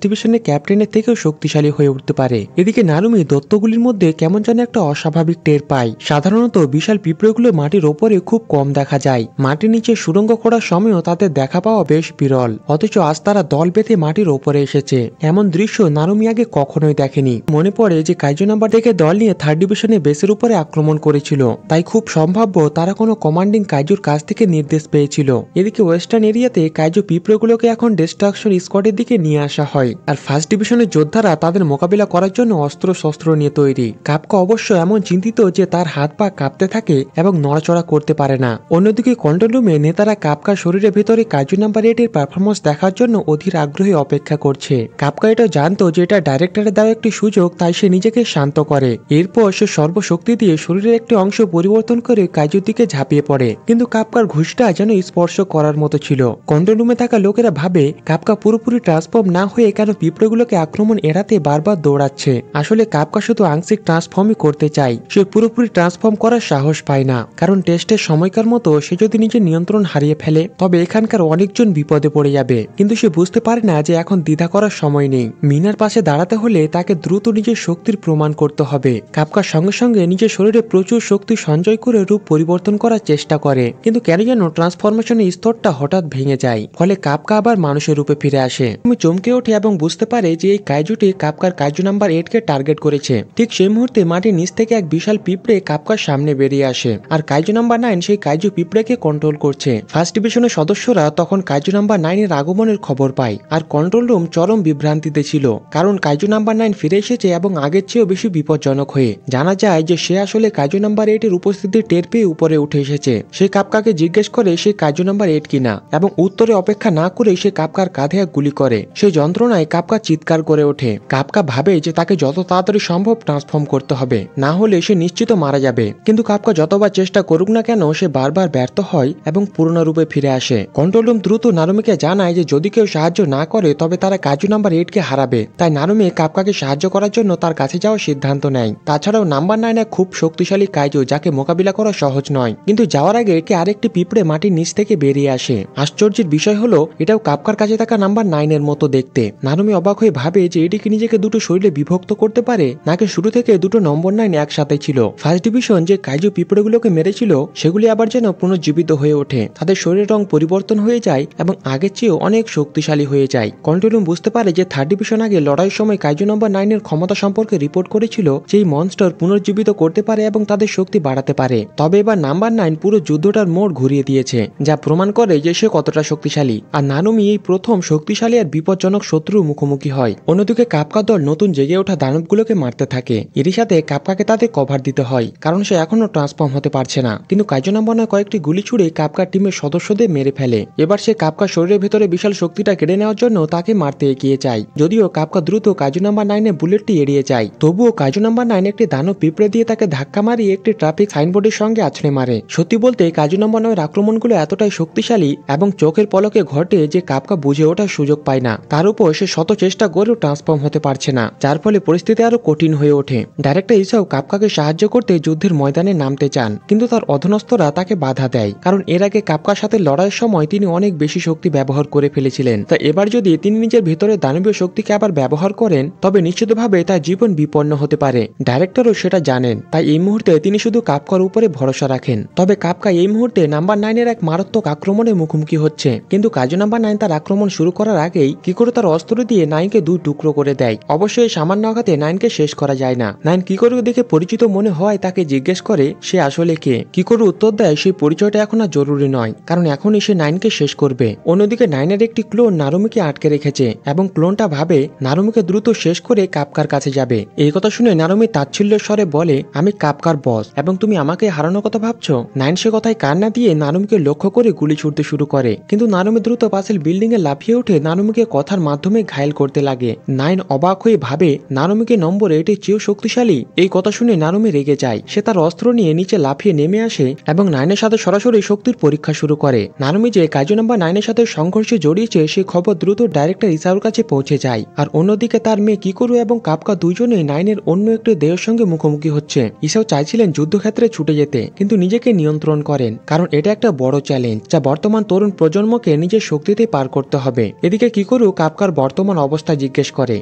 ডিভিশনের ক্যাপ্টেনের থেকেও শক্তিশালী হয়ে উঠতে পারে। এদিকে নারুমি দত্তগুলির মধ্যে কেমন যেন একটা অস্বাভাবিক টের পায়। সাধারণত বিশাল পিঁপড়েগুলো মাটির ওপরে খুব কম দেখা যায়। মাটির নিচে সুড়ঙ্গ করার সময়ও তাদের দেখা পাওয়া বেশ বিরল। অথচ আজ তারা দল বেঁধে মাটির ওপরে এসেছে। এমন দৃশ্য নারুমি আগে কখনোই দেখেনি। মনে পড়ে যে কাইজো নাম্বার থেকে দল নিয়ে থার্ড ডিভিশনে বেসের উপরে আক্রমণ করেছিল, তাই খুব সম্ভাব্য তারা কোনো কমান্ডিং কাইজুর কাছ থেকে নির্দেশ পেয়েছিল। এদিকে ওয়েস্টার্ন এরিয়াতে কাইজু পিঁপড়েগুলোকে এখন ডিস্ট্রাকশন স্কোয়াডের দিকে নিয়ে আসা হয়, আর ফার্স্ট ডিভিশনের যোদ্ধারা তাদের মোকাবিলা করার জন্য অস্ত্র শস্ত্র নিয়ে তৈরি। কাপকা অবশ্য এমন চিন্তিত যে তার হাত পা কাঁপতে থাকে এবং নড়াচড়া করতে পারে না। অন্যদিকে কন্ট্রোল রুমে নেতারা কাপকার শরীরের ভেতরে কাইজু নাম্বার 8 এর পারফরমেন্স দেখার জন্য অধীর আগ্রহে অপেক্ষা করছে। কাপকা এটা জানতো যে এটা ডাইরেক্টরের দ্বারা একটি সুযোগ, তাই সে নিজেকে শান্ত করে। এরপর সে সর্বশক্তি দিয়ে শরীরের একটি অংশ পরিবর্তন করে কাইজুর দিকে ঝাঁপিয়ে পড়ে। কিন্তু কাপকার ঘুষটা যেন স্পর্শ করার মতো ছিল। কন্ট্রোল রুমে থাকা লোকেরা ভাবে কাপকা পুরোপুরি ট্রান্সফর্ম না হয়ে কেন পিঁপড়েগুলোকে আক্রমণ এড়াতে বারবার দৌড়াচ্ছে। আসলে কাপকা শুধু আংশিক ট্রান্সফর্মই করতে চায়, সে পুরোপুরি ট্রান্সফর্ম করার সাহস পায় না। কারণ টেস্টের সময়কার মতো সে যদি নিজের নিয়ন্ত্রণ হারিয়ে ফেলে তবে এখানকার অনেকজন বিপদে পড়ে যাবে। কিন্তু সে বুঝতে পারে না যে এখন দ্বিধা করার সময় নেই। মিনার পাশে দাঁড়াতে হলে তাকে দ্রুত নিজের শক্তির প্রমাণ করতে হবে। কাপকার সঙ্গে সঙ্গে নিজের শরীরে প্রচুর শক্তি সঞ্চয় করে রূপ পরিবর্তন করার চেষ্টা করে, কিন্তু কেন যেন ট্রান্সফরমেশনের স্তরটা হঠাৎ ভেঙে যায়। ফলে কাপকা আবার মানুষের রূপে ফিরে আসে। তুমি চমকে ওঠে এবং বুঝতে পারে যে এই কাইজুটি কাপকার কাইজু নাম্বার 8 কে টার্গেট করেছে। ঠিক সেই মুহূর্তে মাটির নিচ থেকে এক বিশাল পিঁপড়ে কাপকার সামনে বেরিয়ে আসে, আর কাইজু নাম্বার 9 সেই কাইজু পিঁপড়েকে কন্ট্রোল করছে। ফার্স্ট ডিভিশনের সদস্যরা তখন কাইজু নাম্বার 9 এর আগমনের খবর পায়, আর কন্ট্রোল রুম চরম বিভ্রান্তিতে ছিল। কারণ কাইজু নাম্বার 9 ফিরে এসেছে এবং আগের চেয়েও বেশি বিপজ্জনক হয়ে। জানা যায় যে সে আসলে কাইজু নাম্বার 8 এর উপস্থিতি টের পেয়ে উপরে উঠে এসেছে। সে কাপকাকে জিজ্ঞেস করে সে কাইজু নাম্বার 8 কিনা, এবং উত্তরে অপেক্ষা না করে সে কাপকার কাঁধে এক গুলি করে। সেই যন্ত্রণায় কাপকা চিৎকার করে ওঠে। কাপকা ভাবে যে তাকে যত তাড়াতাড়ি সম্ভব ট্রান্সফর্ম করতে হবে, না হলে সে নিশ্চিত মারা যাবে। কিন্তু কাপকা যতবার চেষ্টা করুক না কেন সে বারবার ব্যর্থ হয় এবং পুরনো রূপে ফিরে আসে। কন্ট্রোল রুম দ্রুত নারুমিকে জানায় যে যদি কেউ সাহায্য না করে তবে তারা কাইজু নাম্বার 8 কে হারাবে। তাই নারুমি কাপকাকে সাহায্য করার জন্য তার কাছে যাওয়ার সিদ্ধান্ত নেয়। তাছাড়াও নাম্বার 9 এক খুব শক্তিশালী কাইজু, যাকে মোকাবিলা করা সহজ নয়। কিন্তু যাওয়ার আগে একে আরেকটি পিঁপড়ে মাটির নিচ থেকে বেরিয়ে আসে। আশ্চর্যের বিষয় হলো এটাও কাপকার কাছে থাকা নাম্বার 9 এর মতো দেখতে। নারুমি অবাক হয়ে ভাবে যে এটি কি নিজেকে দুটো শরীরে বিভক্ত করতে পারে, নাকি শুরু থেকে দুটো নম্বর 9 একসাথে ছিল। ফার্স্ট ডিভিশন যে কাইজু পিঁপড়েগুলোকে মেরেছিল সেগুলি আবার যেন পুনর্জীবিত হয়ে ওঠে। তাদের শরীরের রং পরিবর্তন হয়ে যায় এবং আগের চেয়েও অনেক শক্তিশালী হয়ে যায়। কন্ট্রোল রুম বুঝতে পারে যে থার্ড ডিভিশন আগে লড়াইয়ের সময় কাইজু নাম্বার 9 এর ক্ষমতা সম্পর্কে রিপোর্ট করেছিল যে এই মনস্টার পুনর্জীবিত করতে পারে এবং তাদের শক্তি বাড়াতে পারে। তবে এবার নাম্বার 9 পুরো যুদ্ধটার মোড় ঘুরিয়ে দিয়েছে, যা প্রমাণ করে যে সে কতটা শক্তিশালী। আর নারুমি এই প্রথম শক্তিশালী আর বিপজ্জনক শত্রুর মুখোমুখি হয়। অন্যদিকে কাপকা দল নতুন জেগে ওঠা দানবগুলোকে মারতে থাকে। এরই সাথে কাপকাকে তাদের কভার দিতে হয়, কারণ সে এখনো ট্রান্সফর্ম হতে পারছে না। কিন্তু কাইজু নাম্বার 9 কয়েকটি গুলি ছুড়ে কাপকার টিমের সদস্যদের মেরে ফেলে। এবার সে কাপকার শরীরের ভেতরে বিশাল শক্তিটা কেড়ে নেওয়ার জন্য তাকে মারতে এগিয়ে যায়। যদিও কাপকা দ্রুত কাইজু নাম্বার 9 এর বুলেটটি এড়িয়ে যায়, তবুও কাইজু নাম্বার 9 একটি দানব পিঁপড়ে দিয়ে তাকে ধাক্কা মারিয়ে একটি ট্রাফিক সাইনবোর্ডের সঙ্গে আছড়ে মারে। সত্যি বলতে কাইজু নাম্বার 9 এর আক্রমণগুলো এতটাই শক্তিশালী এবং চোখের পলকে ঘটে যে কাপকা বুঝে ওঠার সুযোগ পায় না। তার উপর সে শত চেষ্টা করেও ট্রান্সফর্ম হতে পারছে না, যার ফলে পরিস্থিতি আরো কঠিন হয়ে ওঠে। ডাইরেক্টর ইসাও কাপকাকে সাহায্য করতে যুদ্ধের ময়দানে নামতে চান, কিন্তু তার অধীনস্থরা তাকে বাধা দেয়। কারণ এর আগে কাপকার সাথে লড়াইয়ের সময় তিনি অনেক বেশি শক্তি ব্যবহার করে ফেলেছিলেন। তাই এবার যদি তিনি নিজের ভেতরে দানবীয় শক্তিকে আবার ব্যবহার করেন তবে নিশ্চিতভাবে তার জীবন বিপন্ন হতে পারে। ডাইরেক্টরও সেটা জানেন, তাই এই মুহূর্তে তিনি শুধু কাপকার উপরে ভরসা রাখেন। তবে কাপকা এই মুহূর্তে নাম্বার 9 এর এক মারাত্মক আক্রমণের মুখোমুখি হচ্ছে। কিন্তু কাইজু নাম্বার 9 তার আক্রমণ শুরু করার আগেই কি করে তার অস্ত্র দিয়ে 9 কে দুই টুকরো করে দেয়। অবশ্যই সামান্য আঘাতে 9 কে শেষ করা যায় না। 9 কি করে দেখে পরিচিত মনে হয় তাকে জিজ্ঞেস করে সে আসলে কে। কি করে উত্তর দেয় সেই পরিচয়টা এখন আর জরুরি নয়, কারণ এখনই সে 9 কে শেষ করবে। অন্যদিকে 9 এর একটি ক্লোন নারুমিকে আটকে রেখেছে এবং ক্লোনটা ভাবে নারুমিকে দ্রুত শেষ করে কাপকার কাছে যাবে। এই কথা শুনে নারুমি তাচ্ছিল্যের স্বরে বলে, আমি কাপকার বস এবং তুমি আমাকে হারানোর কথা ভাবছো। 9 সে কথায় কান না দিয়ে নারুমিকে লক্ষ্য করে গুলি ছুটতে শুরু করে, কিন্তু নারুমি দ্রুত পাশের বিল্ডিং এ লাফিয়ে উঠে নারুমি নারুমিকে কথার মাধ্যমে ঘায়েল করতে লাগে। নাইন অবাক হয়ে ভাবে নারুমিকে নম্বর 8 এর চেয়েও শক্তিশালী। এই কথা শুনে নারুমি রেগে যায়। সে তার অস্ত্র নিয়ে নিচে লাফিয়ে নেমে আসে এবং নাইনের সাথে সরাসরি শক্তির পরীক্ষা শুরু করে। নারুমি যে কাজু নাম্বার 9 এর সাথে সংঘর্ষে জড়িয়েছে সে খবর দ্রুত ডাইরেক্টর ইসাওর কাছে পৌঁছে যায়। আর অন্যদিকে তার মেয়ে কিকোরু এবং কাপকা দুইজনে নাইনের অন্য একটি দেহের সঙ্গে মুখোমুখি হচ্ছে। ইসাও চাইছিলেন যুদ্ধক্ষেত্রে ছুটে যেতে, কিন্তু নিজেকে নিয়ন্ত্রণ করেন, কারণ এটা একটা বড় চ্যালেঞ্জ যা বর্তমান তরুণ প্রজন্মকে নিজের শক্তিতে পার করতে হবে। এদিকে কিকোরু কাপকার বর্তমান অবস্থা জিজ্ঞেস করে,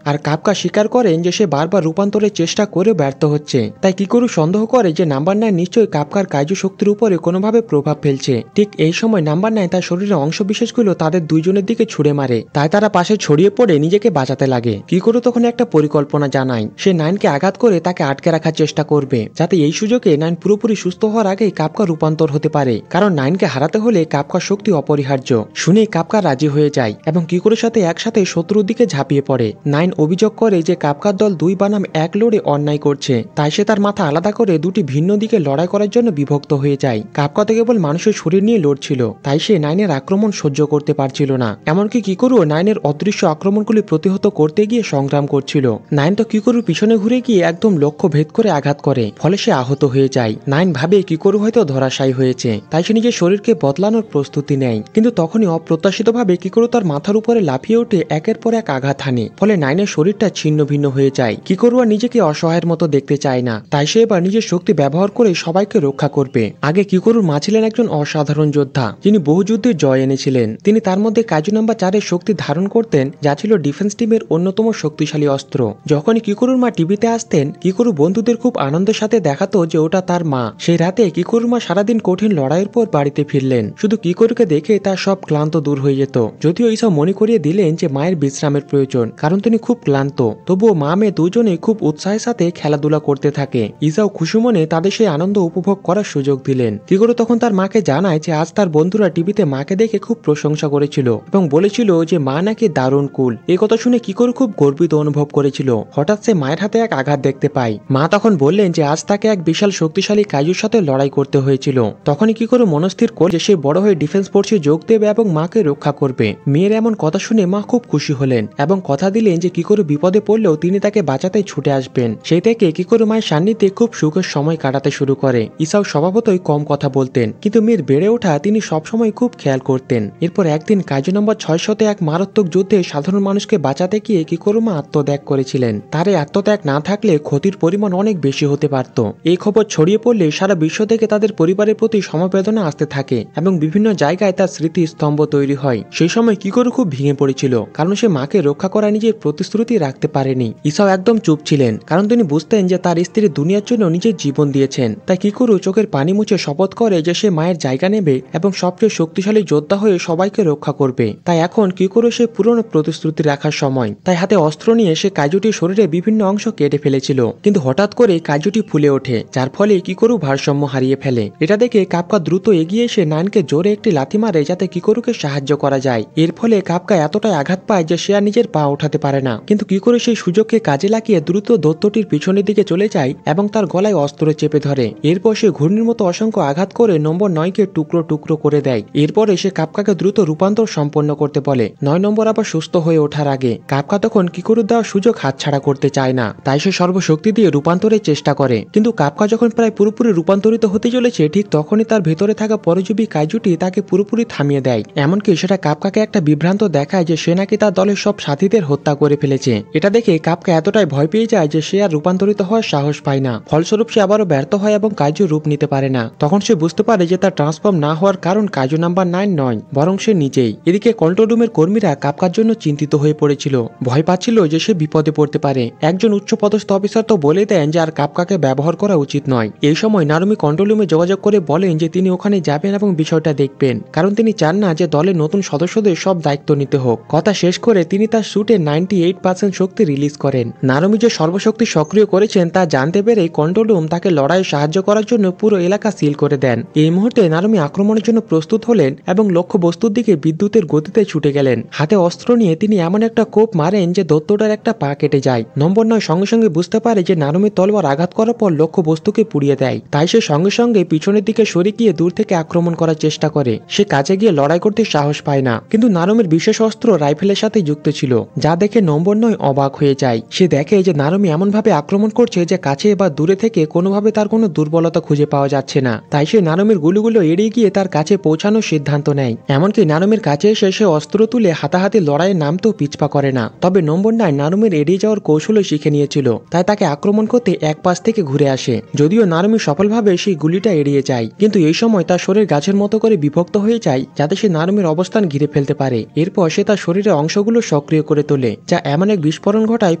আর কাপকা স্বীকার করেন যে সে বারবার রূপান্তরের চেষ্টা করেও ব্যর্থ হচ্ছে। তাই কিকোরু সন্দেহ করে যে নাম্বার 9 নিশ্চয়ই কাপকার কাইজু শক্তির উপরে কোনোভাবে প্রভাব ফেলছে। ঠিক এই সময় নাম্বার 9 তার শরীরের অংশ বিশেষগুলো তাদের দুইজনের দিকে ছুড়ে মারে, তাই তারা পাশে ছড়িয়ে পড়ে নিজেকে বাঁচাতে লাগে। কিকোরু তখন একটা পরিকল্পনা জানায়, সে নাইনকে আঘাত করে তাকে আটকে রাখার চেষ্টা করবে, যাতে এই সুযোগে নাইন পুরোপুরি সুস্থ হওয়ার আগেই কাপকা রূপান্তর হতে পারে, কারণ নাইনকে হারাতে হলে কাপকার শক্তি অপরিহার্য। শুনেই কাপকা রাজি হয়ে যায় এবং কিকোরুর সাথে একসাথে শত্রুর দিকে ঝাঁপিয়ে পড়ে। নাইন অভিযোগ করে যে কাপকার দল দুই বানাম এক লড়ে অন্যায় করছে, তাই সে তার মাথা আলাদা করে দুটি ভিন্ন দিকে লড়াই করার জন্য বিভক্ত হয়ে যায়। কাপকা তো কেবল মানুষের শরীর নিয়ে লড়ছিল, তাই সে নাইনের আক্রমণ সহ্য করতে পারছিল না। এমনকি কিকোরু নাইনের অদৃশ্য আক্রমণগুলি প্রতিহত করতে গিয়ে সংগ্রাম করছিল। নাইন তো কিকোরুর পিছনে ঘুরে গিয়ে একদম লক্ষ্য ভেদ করে আঘাত করে, ফলে সে আহত হয়ে যায়। নাইন ভাবে কিকোরু হয়তো ধরাশায়ী হয়েছে, তাই সে নিজের শরীরকে বদলানোর প্রস্তুতি নেয়, কিন্তু তখনই অপ্রত্যাশিতভাবে কিকোরু তার মাথার উপরে লাফিয়ে উঠে একের পর এক আঘাত হানে, ফলে নাইনের শরীরটা ছিন্ন ভিন্ন হয়ে যায়। কিকোরু আর নিজেকে অসহায়ের মতো দেখতে চায় না, তাই সে এবার নিজের শক্তি ব্যবহার করে সবাইকে রক্ষা করবে। আগে কিকোরুর মা ছিলেন একজন অসাধারণ যোদ্ধা, যিনি বহু যুদ্ধে জয় এনেছিলেন। তিনি তার মধ্যে কাজু নাম্বার 4 এর শক্তি ধারণ করতেন, যা ছিল ডিফেন্স টিমের অন্যতম শক্তিশালী অস্ত্র। যখনই কিকোরুর মা টিভিতে আসতেন, কিকোরু বন্ধুদের খুব আনন্দের সাথে দেখাতো যে ওটা তার মা। সেই রাতে কিকোরুর মা সারাদিন কঠিন লড়াইয়ের পর বাড়িতে ফিরলেন, শুধু কিকোরুকে দেখে তার সব ক্লান্ত দূর হয়ে যেত। যদিও ইসাও মনে করিয়ে দিলেন যে মায়ের বিশ্রামের প্রয়োজন, কারণ তিনি খুব ক্লান্ত। তবুও মা মেয়ে দুজনেই খুব উৎসাহের সাথে খেলাধুলা করতে থাকে। ইসাও খুশি মনে তাদের সেই আনন্দ উপভোগ করার সুযোগ দিলেন। কিকোরু তখন তার মাকে জানায় যে আজ তার বন্ধুরা টিভিতে মাকে দেখে খুব প্রশংসা করেছিল এবং বলেছিল যে মা নাকি দারুণ কুল। এই কথা শুনে কিকোরু খুব গর্বিত অনুভব করেছিল। হঠাৎ সে মায়ের হাতে এক আঘাত দেখতে পায়। মা তখন বললেন যে আজ তাকে এক বিশাল শক্তিশালী কাইজুর সাথে লড়াই করতে হয়েছিল। তখনই কিকোরু মনস্থির করে যে সে বড় হয়ে ডিফেন্স ফোর্সে যোগ দেবে এবং মাকে রক্ষা করবে। মেয়ের এমন কথা শুনে মা খুব খুশি হলেন এবং কথা দিলেন যে কিকোরু বিপদে পড়লেও তিনি তাকে বাঁচাতে ছুটে আসবেন। সেই থেকে কিকোরু মায়ের সান্নিধ্যে খুব সুখের সময় কাটাতে শুরু করে। ইসাও স্বভাবতই কম কথা বলতেন, কিন্তু মেয়ের বেড়ে ওঠা তিনি সবসময় খুব খেয়াল করতেন। এরপর একদিন কাজু নম্বর 600 এক মারাত্মক যুদ্ধে সাধারণ মানুষকে বাঁচাতে গিয়ে কিকোরু মা আত্মত্যাগ করেছিলেন। তার এই আত্মত্যাগ না থাকলে ক্ষতির পরিমাণ অনেক বেশি হতে পারত। এই খবর ছড়িয়ে পড়লে সারা বিশ্ব থেকে তাদের পরিবারের প্রতি সমবেদনা আসতে থাকে এবং বিভিন্ন জায়গায় তার স্মৃতি স্তম্ভ তৈরি হয়। সেই সময় কিকোরু খুব ভেঙে পড়েছিল, কারণ সে মাকে রক্ষা করা নিজের প্রতিশ্রুতি রাখতে পারেনি। ইসাও একদম চুপ ছিলেন, কারণ তিনি বুঝতেন যে তার স্ত্রী দুনিয়ার জন্য নিজের জীবন দিয়েছেন। তাই কিকোরু চোখের পানি মুছে শপথ করে যে সে মায়ের জায়গা নেবে এবং সবচেয়ে শক্তিশালী যোদ্ধা হয়ে সবাইকে রক্ষা করবে। তাই এখন কিকোরু সে পুরনো প্রতিশ্রুতি রাখার সময়। তাই হাতে অস্ত্র নিয়ে সে কাইজুটির শরীরে বিভিন্ন অংশ কেটে ফেলেছিল, কিন্তু হঠাৎ করে কাইজুটি ফুলে ওঠে, যার ফলে কিকোরু ভারসাম্য হারিয়ে ফেলে। এটা দেখে কাপকা দ্রুত এগিয়ে এসে নাইনকে জোরে একটি লাথি মারে যাতে কিকোরুকে সাহায্য করা যায়। এর ফলে কাপকা এতটাই আঘাত পায় যে সে আর নিজের পা উঠাতে পারে না, কিন্তু কিকোরু সেই সুযোগকে কাজে লাগিয়ে দ্রুত দৈত্যটির পিছনের দিকে চলে যায় এবং তার গলায় অস্ত্র চেপে ধরে। এরপর সে ঘূর্ণির মতো অসংখ্য আঘাত করে নম্বর 9কে টুকরো টুকরো করে দেয়। এরপরে সে কাপকাকে দ্রুত রূপান্তর সম্পন্ন করতে বলে। 9 নম্বর আবার সুস্থ হয়ে ওঠার আগে কাপকা তখন কিকোরু দেওয়ার সুযোগ হাতছাড়া করতে চায় না, তাই সে সর্বশক্তি দিয়ে রূপান্তরের চেষ্টা করে। কিন্তু কাপকা যখন প্রায় পুরোপুরি রূপান্তরিত হতে চলেছে, ঠিক তখনই তার ভেতরে থাকা পরজীবী কাইজুটি তাকে পুরোপুরি থামিয়ে দেয়। এমনকি সেটা কাপকাকে একটা বিভ্রান্ত দেখায় যে সে নাকি তার দলের সব সাথীদের হত্যা করে ফেলেছে। এটা দেখে কাপকা এতটাই ভয় পেয়ে যায় যে সে আর রূপান্তরিত হওয়ার সাহস পায় না। ফলস্বরূপ সে আবারও ব্যর্থ হয় এবং কাইজু রূপ নিতে পারে না। তখন সে বুঝতে পারে যে তার ট্রান্সফর্ম না হওয়ার কারণ কাইজু নাম্বার 9 নয়, বরং সে নিজেই। এদিকে কন্ট্রোল রুমের কর্মীরা কাপকার জন্য চিন্তিত হয়ে পড়েছিল, ভয় পাচ্ছিল যে সে বিপদে পড়তে পারে। একজন উচ্চপদস্থ অফিসার তো বলে দেন যে আর কাপকাকে ব্যবহার করা উচিত নয়। এই সময় নারুমি কন্ট্রোল রুমে যোগাযোগ করে বলেন যে তিনি ওখানে যাবেন এবং বিষয়টা দেখবেন, কারণ তিনি চান না যে দলের নতুন সদস্যদের সব দায়িত্ব নিতে হোক। কথা শেষ করে তিনি তার শুটে 98% শক্তি রিলিজ করেন। নারুমি যে সর্বশক্তি সক্রিয় করেছেন তা জানতে পেরে কন্ট্রোল রুম তাকে লড়াইয়ে সাহায্য করার জন্য পুরো এলাকা সিল করে দেন। এই মুহূর্তে নারুমি আক্রমণের জন্য প্রস্তুত হলেন এবং লক্ষ্য বস্তুর দিকে বিদ্যুতের গতিতে ছুটে গেলেন। হাতে অস্ত্র নিয়ে তিনি এমন একটা কোপ মারেন যে দৈত্যটার একটা পা কেটে যায়। নম্বর 9 সঙ্গে সঙ্গে বুঝতে পারে যে নারুমির তলোয়ার আঘাত করার পর লক্ষ্য বস্তুকে পুড়িয়ে দেয়, তাই সে সঙ্গে সঙ্গে পিছনের দিকে সরে গিয়ে দূর থেকে আক্রমণ করার চেষ্টা করে। সে কাছে গিয়ে লড়াই করতে সাহস পায় না, কিন্তু নারুমির বিশেষ অস্ত্র রাইফেলের সাথে যুক্ত ছিল, যা দেখে নম্বর 9 অবাক হয়ে যায়। সে দেখে যে নারুমি এমনভাবে আক্রমণ করছে যে কাছে বা দূরে থেকে কোনোভাবে তার কোনো দুর্বলতা খুঁজে পাওয়া যাচ্ছে না। তাই সে নারুমির গুলিগুলো এড়িয়ে গিয়ে তার কাছে পৌঁছানোর সিদ্ধান্ত নেয়। এমনকি নারুমির কাছে এসে সে অস্ত্র তুলে হাতাহাতি লড়াইয়ের নামতেও পিছপা করে না। তবে নম্বর 9 নারুমির এড়িয়ে যাওয়ার কৌশলও শিখে নিয়েছিল, তাই তাকে আক্রমণ করতে এক পাশ থেকে ঘুরে আসে। যদিও নারুমি সফলভাবে সেই গুলিটা এড়িয়ে যায়, কিন্তু এই সময় তার শরীর গাছের মতো করে বিভক্ত হয়ে যায় যাতে সে নারুমির অবস্থান ঘিরে ফেলতে পারে। এরপর সে তার শরীরের অংশগুলো সক্রিয় করে তোলে, যা এমন এক বিস্ফোরণ ঘটায়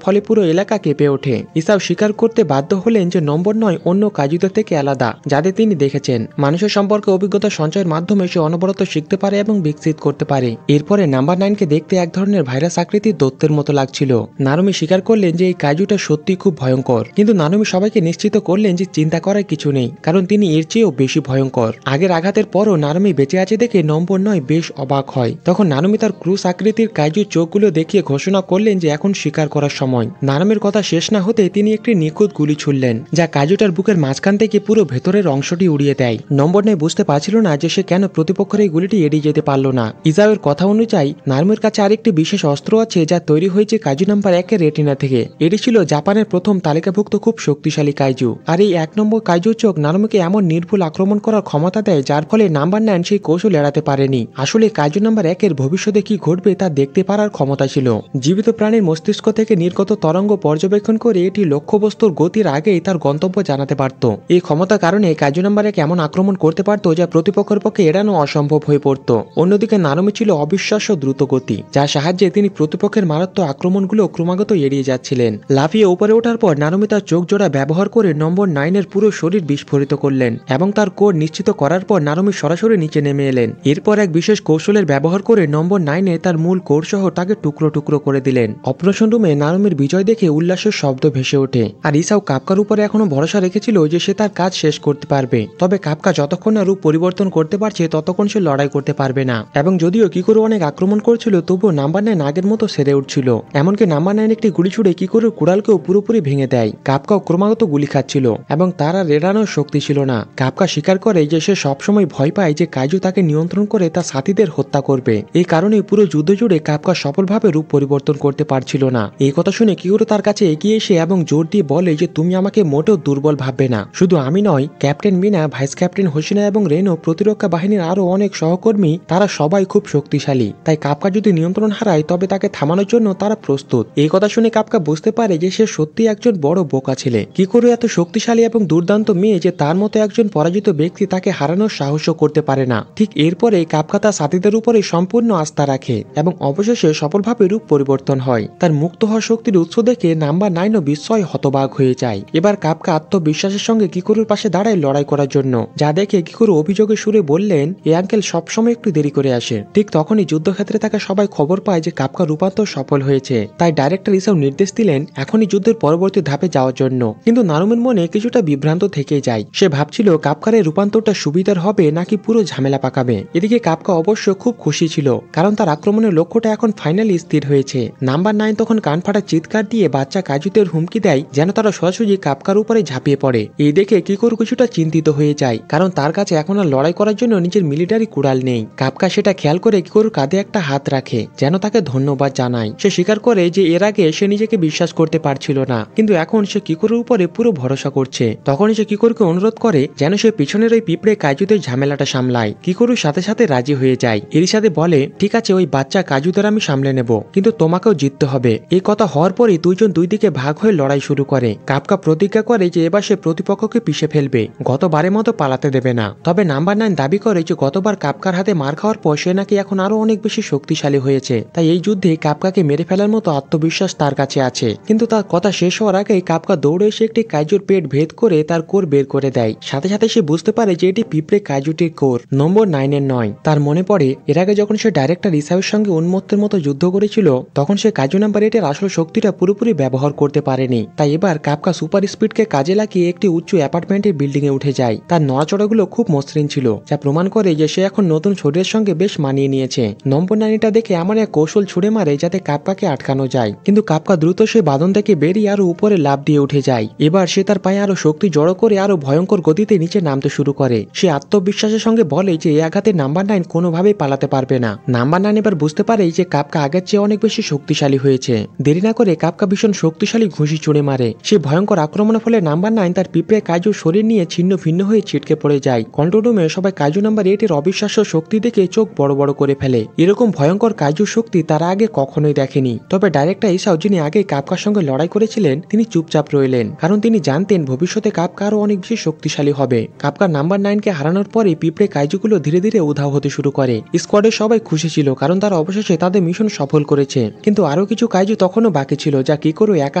ফলে পুরো এলাকা কেঁপে ওঠে। ইসাও স্বীকার করতে বাধ্য হলেন যে নম্বর 9 অন্য কাজুদের থেকে আলাদা, যাদের তিনি দেখেছেন। মানুষের সম্পর্কে অভিজ্ঞতা সঞ্চয়ের মাধ্যমে সে অনবরত শিখতে পারে এবং বিকশিত করতে পারে। এরপরে নাম্বার 9কে দেখতে এক ধরনের ভাইরাস আকৃতির দৈত্যের মতো লাগছিল। নারুমি স্বীকার করলেন যে এই কাজুটা সত্যি খুব ভয়ঙ্কর, কিন্তু নারুমি সবাইকে নিশ্চিত করলেন যে চিন্তা করার কিছু নেই, কারণ তিনি এর চেয়েও বেশি ভয়ঙ্কর। আগের আঘাতের পরও নারুমি বেঁচে আছে দেখে নম্বর 9 বেশ অবাক হয়। তখন নারুমি তার ক্রুশ আকৃতির কাজুর চোখগুলো দেখিয়ে ঘোষণা করলেন যে এখন শিকার করার সময়। নারুমির কথা শেষ না হতে তিনি একটি নিখুঁত গুলি ছুড়লেন, যা কাজুটার বুকের মাঝখান থেকে পুরো ভেতরের অংশটি উড়িয়ে দেয়। নম্বর 9 বুঝতে পারছিল না যে সে কেন প্রতিপক্ষের এই গুলিটি এড়িয়ে যেতে পারল না। ইজাওয়ের কথা অনুযায়ী নারুমির কাছে আরেকটি বিশেষ অস্ত্র আছে, যা তৈরি হয়েছে কাজু নাম্বার 1-এর রেটিনা থেকে। এটি ছিল জাপানের প্রথম তালিকাভুক্ত খুব শক্তিশালী কাইজু। আর এই 1 নম্বর কাইজুর চোখ নারুমিকে এমন নির্ভুল আক্রমণ করার ক্ষমতা দেয়, যার ফলে নাম্বার 9 সেই কৌশল এড়াতে পারেনি। আসলে কাইজু নাম্বার 1-এর ভবিষ্যতে কি ঘটবে তা দেখতে পারার ক্ষমতা ছিল। জীবিত প্রাণীর মস্তিষ্ক থেকে নির্গত তরঙ্গ পর্যবেক্ষণ করে এটি লক্ষ্যবস্তুর গতির আগেই তার গন্তব্য জানাতে পারত। এই ক্ষমতার কারণে কাইজু নাম্বার 1 এমন আক্রমণ করতে পারত যা প্রতিপক্ষের পক্ষে এড়ানো অসম্ভব হয়ে পড়ত। অন্যদিকে নারুমি ছিল অবিশ্বাস্য দ্রুত গতি, যার সাহায্যে তিনি প্রতিপক্ষের মারাত্মক আক্রমণগুলো ক্রমাগত এড়িয়ে যাচ্ছিলেন। লাফিয়ে উপরে ওঠার পর নারুমি তার চোখ জোড়া ব্যবহার করে নম্বর 9-এর পুরো শরীর বিস্ফোরিত করলেন এবং তার কোর নিশ্চিত করার পর নারুমি সরাসরি নিচে নেমে এলেন। এরপর এক বিশেষ কৌশলের ব্যবহার করে নম্বর 9-এ তার মূল কোর সহ তাকে টুকরো টুকরো করে দিলেন। অপারেশন রুমে নারুমির বিজয় দেখে উল্লাসের শব্দ ভেসে ওঠে, আর ইসাও কাপকার উপরে এখনো ভরসা রেখেছিল যে সে তার কাজ শেষ করতে পারবে। তবে কাপকা যতক্ষণ না রূপ পরিবর্তন করতে পারছে ততক্ষণ সে লড়াই করতে পারবে না। এবং যদিও কিকোরু অনেক আক্রমণ করছিল, তবুও নাম্বার 9 আগের মতো সেরে উঠছিল। এমনকি নাম্বার 9 একটি গুলি ছুড়ে কিকোরুর কুড়ালকেও পুরোপুরি ভেঙে দেয়। কাপকাও ক্রমাগত গুলি খাচ্ছিল এবং তার আর এড়ানোর শক্তি ছিল না। কাপকা স্বীকার করে যে সে সবসময় ভয় পায় যে কাইজু তাকে নিয়ন্ত্রণ করে তার সাথীদের হত্যা করবে। এই কারণে পুরো যুদ্ধ জুড়ে কাপকা সফলভাবে রূপ পরিবর্তন করতে পারছিল না। এই কথা শুনে কিকোরু তার কাছে এগিয়ে এসে এবং জোর দিয়ে বলে যে তুমি আমাকে মোটেও দুর্বল ভাববে না। শুধু আমি নয়, ক্যাপ্টেন মিনা, ভাইস ক্যাপ্টেন হোসিনা এবং রেনো, প্রতিরক্ষা বাহিনীর আরো অনেক সহকর্মী, তারা সবাই খুব শক্তিশালী। তাই কাপকা যদি নিয়ন্ত্রণ হারায় তবে তাকে থামানোর জন্য তারা প্রস্তুত। এই কথা শুনে কাপকা বুঝতে পারে যে সে সত্যি একজন বড় বোকা ছেলে। কিকোরু এত শক্তিশালী এবং দুর্দান্ত মেয়ে যে তার মতো একজন পরাজিত ব্যক্তি তাকে হারানোর সাহসও করতে পারে না। ঠিক এরপরে কাপকা তার সাথীদের উপরে সম্পূর্ণ আস্থা রাখে এবং অবশেষে সফলভাবে রূপ পরিবর্তন হয়। তার মুক্ত হওয়া শক্তির উৎস দেখে নাম্বার 9 বিস্ময় হতবাক হয়ে যায়। এবার কাপকা আত্মবিশ্বাসের সঙ্গে কিকোরুর পাশে দাঁড়ায় লড়াই করার জন্য, যা দেখে কিকোরু অভিযোগের সুরে বললেন, এই আঙ্কেল সবসময় একটু দেরি করে আসে। ঠিক তখনই যুদ্ধক্ষেত্রে থাকা সবাই খবর পায় যে কাপকা রূপান্তর সফল হয়েছে। তাই ডাইরেক্টর ইসাও নির্দেশ দিলেন এখনই যুদ্ধের পরবর্তী ধাপে যাওয়ার জন্য। কিন্তু নারুমির মনে কিছুটা বিভ্রান্ত থেকে যায়। সে ভাবছিল কাপকার এই রূপান্তরটা সুবিধার হবে নাকি পুরো ঝামেলা পাকাবে। এদিকে কাপকা অবশ্য খুব খুশি ছিল, কারণ তার আক্রমণের লক্ষ্যটা এখন ফাইনালি স্থির হয়েছে। নাম্বার 9 তখন কানফাটা চিৎকার দিয়ে বাচ্চা কাজুদের হুমকি দেয় যেন তারা সরাসরি কাপকার উপরে ঝাঁপিয়ে পড়ে। এই দেখে কিকোরু কিছুটা চিন্তিত হয়ে যায়, কারণ তার কাছে এখন আর লড়াই করার জন্য নিজের মিলিটারি কুড়াল নেই। কাপকা সেটা খেয়াল করে কিকোরুর কাঁধে একটা হাত রাখে যেন তাকে ধন্যবাদ জানায়। সে স্বীকার করে যে এর আগে সে নিজেকে বিশ্বাস করতে পারছিল না, কিন্তু এখন সে কিকোরুর উপরে পুরো ভরসা করছে। তখনই সে কিকোরুকে অনুরোধ করে যেন সে পিছনের ওই পিঁপড়ে কাজুদের ঝামেলাটা সামলায়। কিকোরুর সাথে সাথে রাজি হয়ে যায়। এর সাথে বলে, ঠিক আছে, ওই বাচ্চা কাজুদের আমি সামলে নেব, কিন্তু তোমাকেও জিততে হবে। এই কথা হওয়ার পরে দুইজন দুই দিকে ভাগ হয়ে লড়াই শুরু করে। কাপকা প্রতিজ্ঞা করে যে এবার সে প্রতিপক্ষকে পিষে ফেলবে, গতবারের মতো পালাতে দেবে না। তবে নাম্বার 9 দাবি করে যে গতবার কাপকার হাতে মার খাওয়ার পর সে নাকি এখন আরো অনেক বেশি শক্তিশালী হয়েছে। তাই এই যুদ্ধে কাপকাকে মেরে ফেলার মতো আত্মবিশ্বাস তার কাছে আছে। কিন্তু তার কথা শেষ হওয়ার আগেই কাপকা দৌড়ে এসে একটি কাইজুর পেট ভেদ করে তার কোর বের করে দেয়। সাথে সাথে সে বুঝতে পারে যে এটি পিঁপড়ে কাইজুটির কোর, নম্বর 9-এর নয়। তার মনে পড়ে এর আগে যখন সে ডাইরেক্টর ইসাওয়ের সঙ্গে উন্মত্তের মতো যুদ্ধ করেছিল, তখন সে কাজু নাম্বার 8-এর আসল শক্তিটা পুরোপুরি ব্যবহার করতে পারেনি। তাই এবার কাপকা সুপার স্পিডকে কাজে লাগিয়ে একটি উচ্চ অ্যাপার্টমেন্টের বিল্ডিং এ উঠে যায়। তার নড়াচড়াগুলো খুব মসৃণ ছিল, যা প্রমাণ করে যে সে এখন নতুন শরীরের সঙ্গে বেশ মানিয়ে নিয়েছে। নম্বর 9 দেখে এমন এক কৌশল ছুড়ে মারে যাতে কাপকাকে আটকানো যায়, কিন্তু কাপকা দ্রুত সে বাঁধন থেকে বেরিয়ে আরো উপরে লাফ দিয়ে উঠে যায়। এবার সে তার পায়ে আরো শক্তি জড়ো করে আরো ভয়ঙ্কর গতিতে নিচে নামতে শুরু করে। সে আত্মবিশ্বাসের সঙ্গে বলে যে এই আঘাতে নাম্বার 9 কোনোভাবেই পালাতে পারবে না। নাম্বার 9 এবার বুঝতে পারে যে কাপকা আগের চেয়ে অনেক বেশি শক্তিশালী হয়েছে। দেরি না করে কাপকা ভীষণ শক্তিশালী ঘুষি ছুঁড়ে মারে। সে ভয়ঙ্কর আক্রমণের ফলে নাম্বার 9 তার পিঁপড়ে কাইজুর শরীর নিয়ে ছিন্ন ভিন্ন হয়ে ছিটকে পড়ে যায়। কন্ট্রোল রুমে সবাই কাইজু নাম্বার 8 এর অবিশ্বাস্য শক্তি দেখে চোখ বড় বড় করে ফেলে। এরকম ভয়ঙ্কর কাইজুর শক্তি তারা আগে কখনোই দেখেনি। তবে ডাইরেক্টর ইসাও, যিনি আগে কাপকার সঙ্গে লড়াই করেছিলেন, তিনি চুপচাপ রইলেন, কারণ তিনি জানতেন ভবিষ্যতে কাপকা আরো অনেক বেশি শক্তিশালী হবে। কাপকার নাম্বার 9 কে হারানোর পরে পিঁপড়ে কাইজুগুলো ধীরে ধীরে উধাও হতে শুরু করে। স্কোয়াডের সবাই খুশি ছিল, কারণ তারা অবশেষে তাদের মিশন সফল করেছে। কিন্তু আরো কিছু কাইজু তখনও বাকি ছিল, যা কিকোরো একা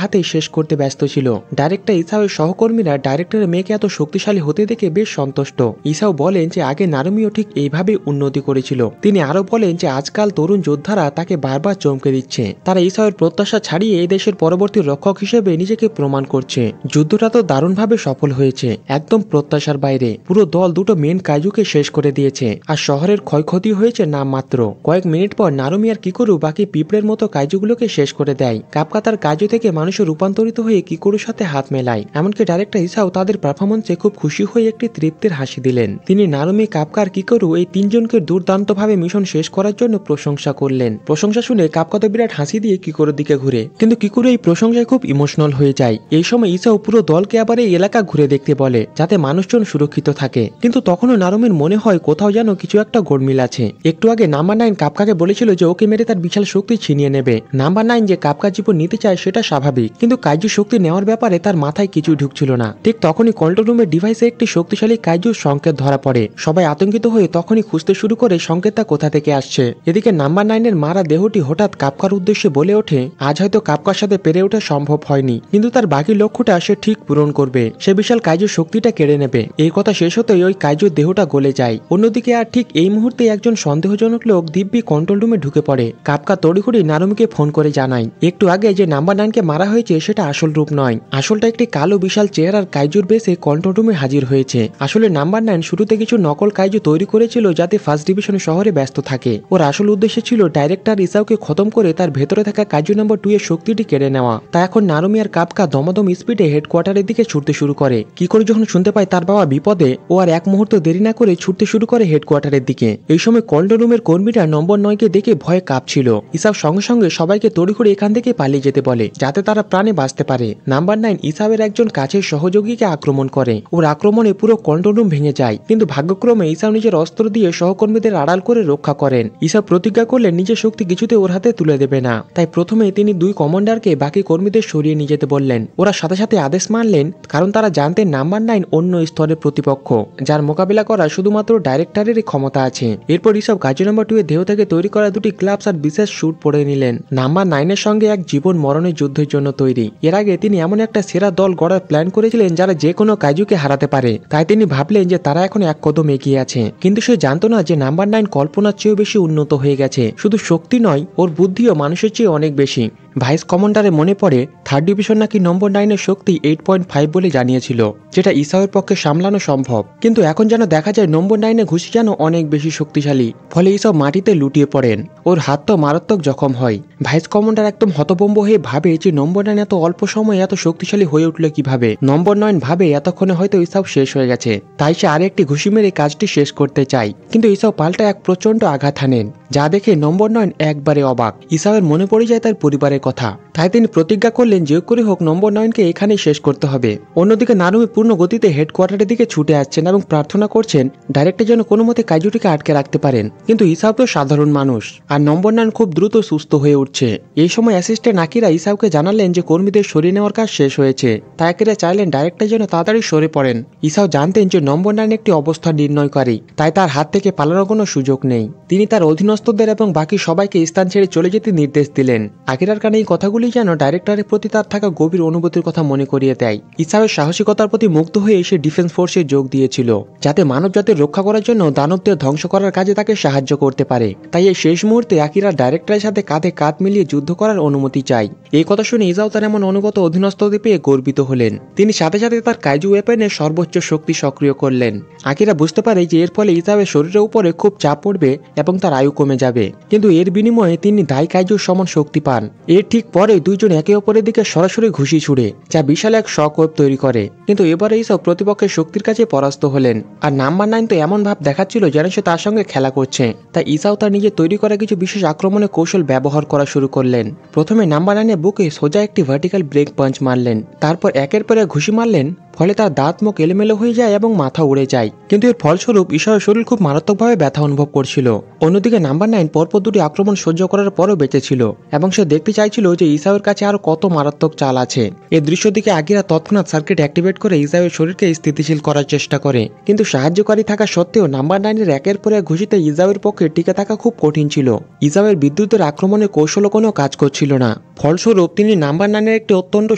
হাতেই শেষ করতে ব্যস্ত ছিল। ডাইরেক্টর ইসাওয়ের সহকর্মীরা ডাইরেক্টরের মেয়েকে এত শক্তিশালী হতে দেখে বেশ সন্তুষ্ট। ইসাও বলেন যে আগে নারুমিও ঠিক এইভাবেই উন্নতি করেছিল। তিনি আরো বলেন যে আজকাল তরুণ যোদ্ধারা তাকে বারবার চমকে দিচ্ছে। তারা ইসাওয়ের প্রত্যাশা ছাড়িয়ে এই দেশের পরবর্তী রক্ষক হিসেবে নিজেকে প্রমাণ করছে। যুদ্ধটা তো দারুণভাবে সফল হয়েছে, একদম প্রত্যাশার বাইরে। পুরো দল দুটো মেন কাইজুকে শেষ করে দিয়েছে, আর শহরের ক্ষয়ক্ষতি হয়েছে নামমাত্র। কয়েক মিনিট পর নারুমি আর কিকোরু বাকি পিঁপড়ের মতো কাইজুগুলোকে শেষ করে দেয়। কাপকা তার কাইজু থেকে মানুষে রূপান্তরিত হয়ে কিকোরুর সাথে হাত মেলায়। এমনকি ডাইরেক্টর ইসাও তাদের পারফরমেন্সে খুব খুশি হয়ে একটি তৃপ্তির হাসি দিলেন। তিনি নারুমি, কাপকা আর কিকোরু এই তিনজনকে দুর্দান্তভাবে মিশন শেষ করার জন্য প্রশংসা করলেন। প্রশংসা শুনে কাপকা তো বিরাট হাসি দিয়ে কিকোরুর দিকে ঘুরে, কিন্তু কিকোরু এই প্রশংসায় খুব ইমোশনাল হয়ে যায়। এই সময় ইসাও পুরো দলকে আবার এই এলাকা ঘুরে দেখতে বলে, যাতে মানুষজন সুরক্ষিত থাকে। কিন্তু তখনও নারুমির মনে হয় কোথাও যেন কিছু একটা গোলমিল আছে। একটু আগে নাম্বার 9 কাপকাকে বলেছিল যে ওকে মেরে তার বিশাল শক্তি ছিনিয়ে নেবে। নাম্বার 9 যে কাপকা জীবন নিতে চায় সেটা স্বাভাবিক, কিন্তু কাইজু শক্তি নেওয়ার ব্যাপারে তার মাথায় কিছুই ঢুকছিল না। ঠিক তখনই কন্ট্রোল রুমের ডিভাইসে একটি শক্তিশালী কাইজুর সংকেত ধরা পড়ে। সবাই আতঙ্কিত হয়ে তখনই খুঁজতে শুরু করে সংকেতটা কোথা থেকে আসছে। এদিকে নাম্বার 9 এর মারা দেহটি হঠাৎ কাপকার উদ্দেশ্যে বলে ওঠে, আজ হয়তো কাপকার সাথে পেরে ওঠা সম্ভব হয়নি, কিন্তু তার বাকি লক্ষ্যটা সে ঠিক পূরণ করবে। সে বিশাল কাইজুর শক্তিটা কেড়ে নেবে। এই কথা শেষ হতেই ওই কাইজুর দেহটা গলে যায়। অন্যদিকে আর ঠিক এই মুহূর্তে একজন সন্দেহজনক লোক দিব্যি কন্ট্রোল রুমে ঢুকে পড়ে। কাপকা তড়িঘড়ি নারুমিকে ফোন করে জানায়, একটু আগে যে নাম্বার 9 কে মারা হয়েছে সেটা আসল রূপ নয়। আসলটা একটি কালো বিশাল চেহারার কাইজুর বেসে কন্ট্রোল রুমে হাজির হয়েছে। আসলে নাম্বার 9 শুরুতে কিছু নকল কাইজু তৈরি করেছিল, যাতে ফার্স্ট ডিভিশন শহরে ব্যস্ত থাকে। ওর আসল উদ্দেশ্য ছিল ডাইরেক্টর ইসাওকে খতম করে তার ভেতরে থাকা কাইজু নাম্বার 2 এর শক্তিটি কেড়ে নেওয়া। তা এখন নারুমি আর কাপকা দমদম স্পিডে হেডকোয়ার্টারের দিকে ছুটতে শুরু করে। কি করে যখন শুনতে পায় তার বাবা বিপদে, ও আর এক মুহূর্ত দেরি না করে ছুটতে শুরু করে হেডকোয়ার্টারের দিকে। এই সময় কন্ট্রোল রুমের কর্মীরা নম্বর 9 কে দেখে ভয়ে কাঁপছিল। ইসাও সঙ্গে সঙ্গে সবাইকে তড়িঘড়ি এখান থেকে পালিয়ে যেতে বলে, যাতে তারা প্রাণে বাঁচতে পারে। নাম্বার 9 ইসাওয়ের একজন কাছের সহযোগীকে আক্রমণ করে। ওর আক্রমণে পুরো কন্ট্রোল রুম ভেঙে যায়, কিন্তু ভাগ্যক্রমে ইসাও নিজের অস্ত্র দিয়ে সহকর্মীদের আড়াল করে রক্ষা করেন। ইসাও প্রতিজ্ঞা করলেন নিজের শক্তি কিছুতে ওর হাতে তুলে দেবে না। তাই প্রথমে তিনি দুই কমান্ডারকে বাকি কর্মীদের সরিয়ে নিয়ে যেতে বললেন। ওরা সাথে সাথে আদেশ মানলেন, কারণ তারা জানতেন নাম্বার 9 অন্য স্তরের প্রতিপক্ষ, যার মোকাবিলা করা শুধুমাত্র ডাইরেক্টরেরই ক্ষমতা আছে। এরপর ইসাও কাজু নাম্বার 2 এর দেহ থেকে তৈরি করা দুটি গ্লাভস আর বিশেষ স্যুট পরে নিলেন। নাম্বার 9 এর সঙ্গে এক জীবন মরণের যুদ্ধের জন্য তৈরি। এর আগে তিনি এমন একটা সেরা দল গড়ার প্ল্যান করেছিলেন যারা যে কোনো কাইজুকে হারাতে পারে। তাই তিনি ভাবলেন যে তারা এখন এক কদম এগিয়ে আছে। কিন্তু সে জানতো না যে নাম্বার 9 কল্পনার চেয়েও বেশি উন্নত হয়ে গেছে। শুধু শক্তি নয়, ওর বুদ্ধিও মানুষের চেয়ে অনেক বেশি। ভাইস কমান্ডারে মনে পড়ে থার্ড ডিভিশন নাকি নম্বর 9 এর শক্তি 8.5 বলে জানিয়েছিল, যেটা ইসাওয়ের পক্ষে সামলানো সম্ভব। কিন্তু এখন যেন দেখা যায় নম্বর 9 এর ঘুষি যেন অনেক বেশি শক্তিশালী। ফলে ইসাও মাটিতে লুটিয়ে পড়েন। ওর হাত তো মারাত্মক জখম হয়। ভাইস কমান্ডার একদম হতভম্ব হয়ে ভাবে যে নম্বর 9 এত অল্প সময়ে এত শক্তিশালী হয়ে উঠল কিভাবে। নম্বর 9 ভাবে এতক্ষণে হয়তো ইসাও শেষ হয়ে গেছে, তাই সে আরেকটি ঘুষি মেরে কাজটি শেষ করতে চায়। কিন্তু ইসাও পাল্টা এক প্রচন্ড আঘাত হানেন, যা দেখে নম্বর 9 একবারে অবাক। ইসাওয়ের মনে পড়ে যায় তার পরিবারের কথা। তাই তিনি প্রতিজ্ঞা করলেন যে করে হোক নম্বর 9 কে এখানেই শেষ করতে হবে। অন্যদিকে নারুমি পূর্ণ গতিতে হেডকোয়ার্টারের দিকে ছুটে আসছেন এবং প্রার্থনা করছেন ডাইরেক্টর যেন কোনো মতে কাইজুটিকে আটকে রাখতে পারেন। কিন্তু ইসাও তো সাধারণ মানুষ, আর নম্বর 9 খুব দ্রুত সুস্থ হয়ে উঠছে। এই সময় অ্যাসিস্ট্যান্ট আকিরা ইসাওকে জানালেন যে কর্মীদের সরিয়ে নেওয়ার কাজ শেষ হয়েছে। তাই আকিরা চাইলেন ডাইরেক্টর যেন তাড়াতাড়ি সরে পড়েন। ইসাও জানতেন যে নম্বর 9 একটি অবস্থা নির্ণয়কারী, তাই তার হাত থেকে পালানোর কোনো সুযোগ নেই। তিনি তার অধীনস্থদের এবং বাকি সবাইকে স্থান ছেড়ে চলে যেতে নির্দেশ দিলেন। আকিরার কানে এই কথাগুলি যেন ডাইরেক্টরের প্রতি তার থাকা গভীর অনুভূতির কথা মনে করিয়ে দেয়। ইসাওয়ের সাহসিকতার প্রতি মুগ্ধ হয়ে সে ডিফেন্স ফোর্সে যোগ দিয়েছিল, যাতে মানব জাতির রক্ষা করার জন্য দানবদের ধ্বংস করার কাজে তাকে সাহায্য করতে পারে। তাই এই শেষ মুহূর্তে আকিরা ডাইরেক্টরের সাথে কাঁধে কাঁধ মিলিয়ে যুদ্ধ করার অনুমতি চায়। এই কথা শুনে ইসাও তার এমন অনুগত অধীনস্থদের পেয়ে গর্বিত হলেন। তিনি সাথে সাথে তার কাইজু ওয়েপেনের সর্বোচ্চ শক্তি সক্রিয় করলেন। আকিরা বুঝতে পারে যে এর ফলে ইসাওয়ের শরীরের উপরে খুব চাপ পড়বে এবং তার আয়ু কমে যাবে, কিন্তু এর বিনিময়ে তিনি দাই কাইজুর সমান শক্তি পান। এর ঠিক পরে পরে দুইজন একে অপরের দিকে সরাসরি ঘুষি ছুড়ে, যা বিশাল এক শক ওয়েভ তৈরি করে। কিন্তু এবারে ইসাও প্রতিপক্ষের শক্তির কাছে পরাস্ত হলেন। আর নাম্বার 9 তো এমন ভাব দেখাচ্ছিল যেন সে তার সঙ্গে খেলা করছে। তাই ইসাও তার নিজে তৈরি করা কিছু বিশেষ আক্রমণের কৌশল ব্যবহার করা শুরু করলেন। প্রথমে নাম্বার 9 এর বুকে সোজা একটি ভার্টিক্যাল ব্রেক পাঞ্চ মারলেন, তারপর একের পর এক ঘুষি মারলেন, ফলে তার দাঁত মুখ এলোমেলো হয়ে যায় এবং মাথা উড়ে যায়। কিন্তু এর ফলস্বরূপ ইসাওয়ের শরীর খুব মারাত্মকভাবে ব্যথা অনুভব করছিল। অন্যদিকে নাম্বার 9 পরপর দুটি আক্রমণ সহ্য করার পরও বেঁচেছিল এবং সে দেখতে চাইছিল যে ইসাওয়ের কাছে আরো কত মারাত্মক চাল আছে। এই দৃশ্য দিকে আকিরা তৎক্ষণাৎ সার্কিট অ্যাক্টিভেট করে ইসাওয়ের শরীরকে স্থিতিশীল করার চেষ্টা করে। কিন্তু সাহায্যকারী থাকা সত্ত্বেও নাম্বার 9 এর একের পর এক ঘুষিতে ইসাওয়ের পক্ষে টিকে থাকা খুব কঠিন ছিল। ইসাওয়ের বিদ্যুতের আক্রমণের কৌশলও কোনো কাজ করছিল না। ফলস্বরূপ তিনি নাম্বার 9 এর একটি অত্যন্ত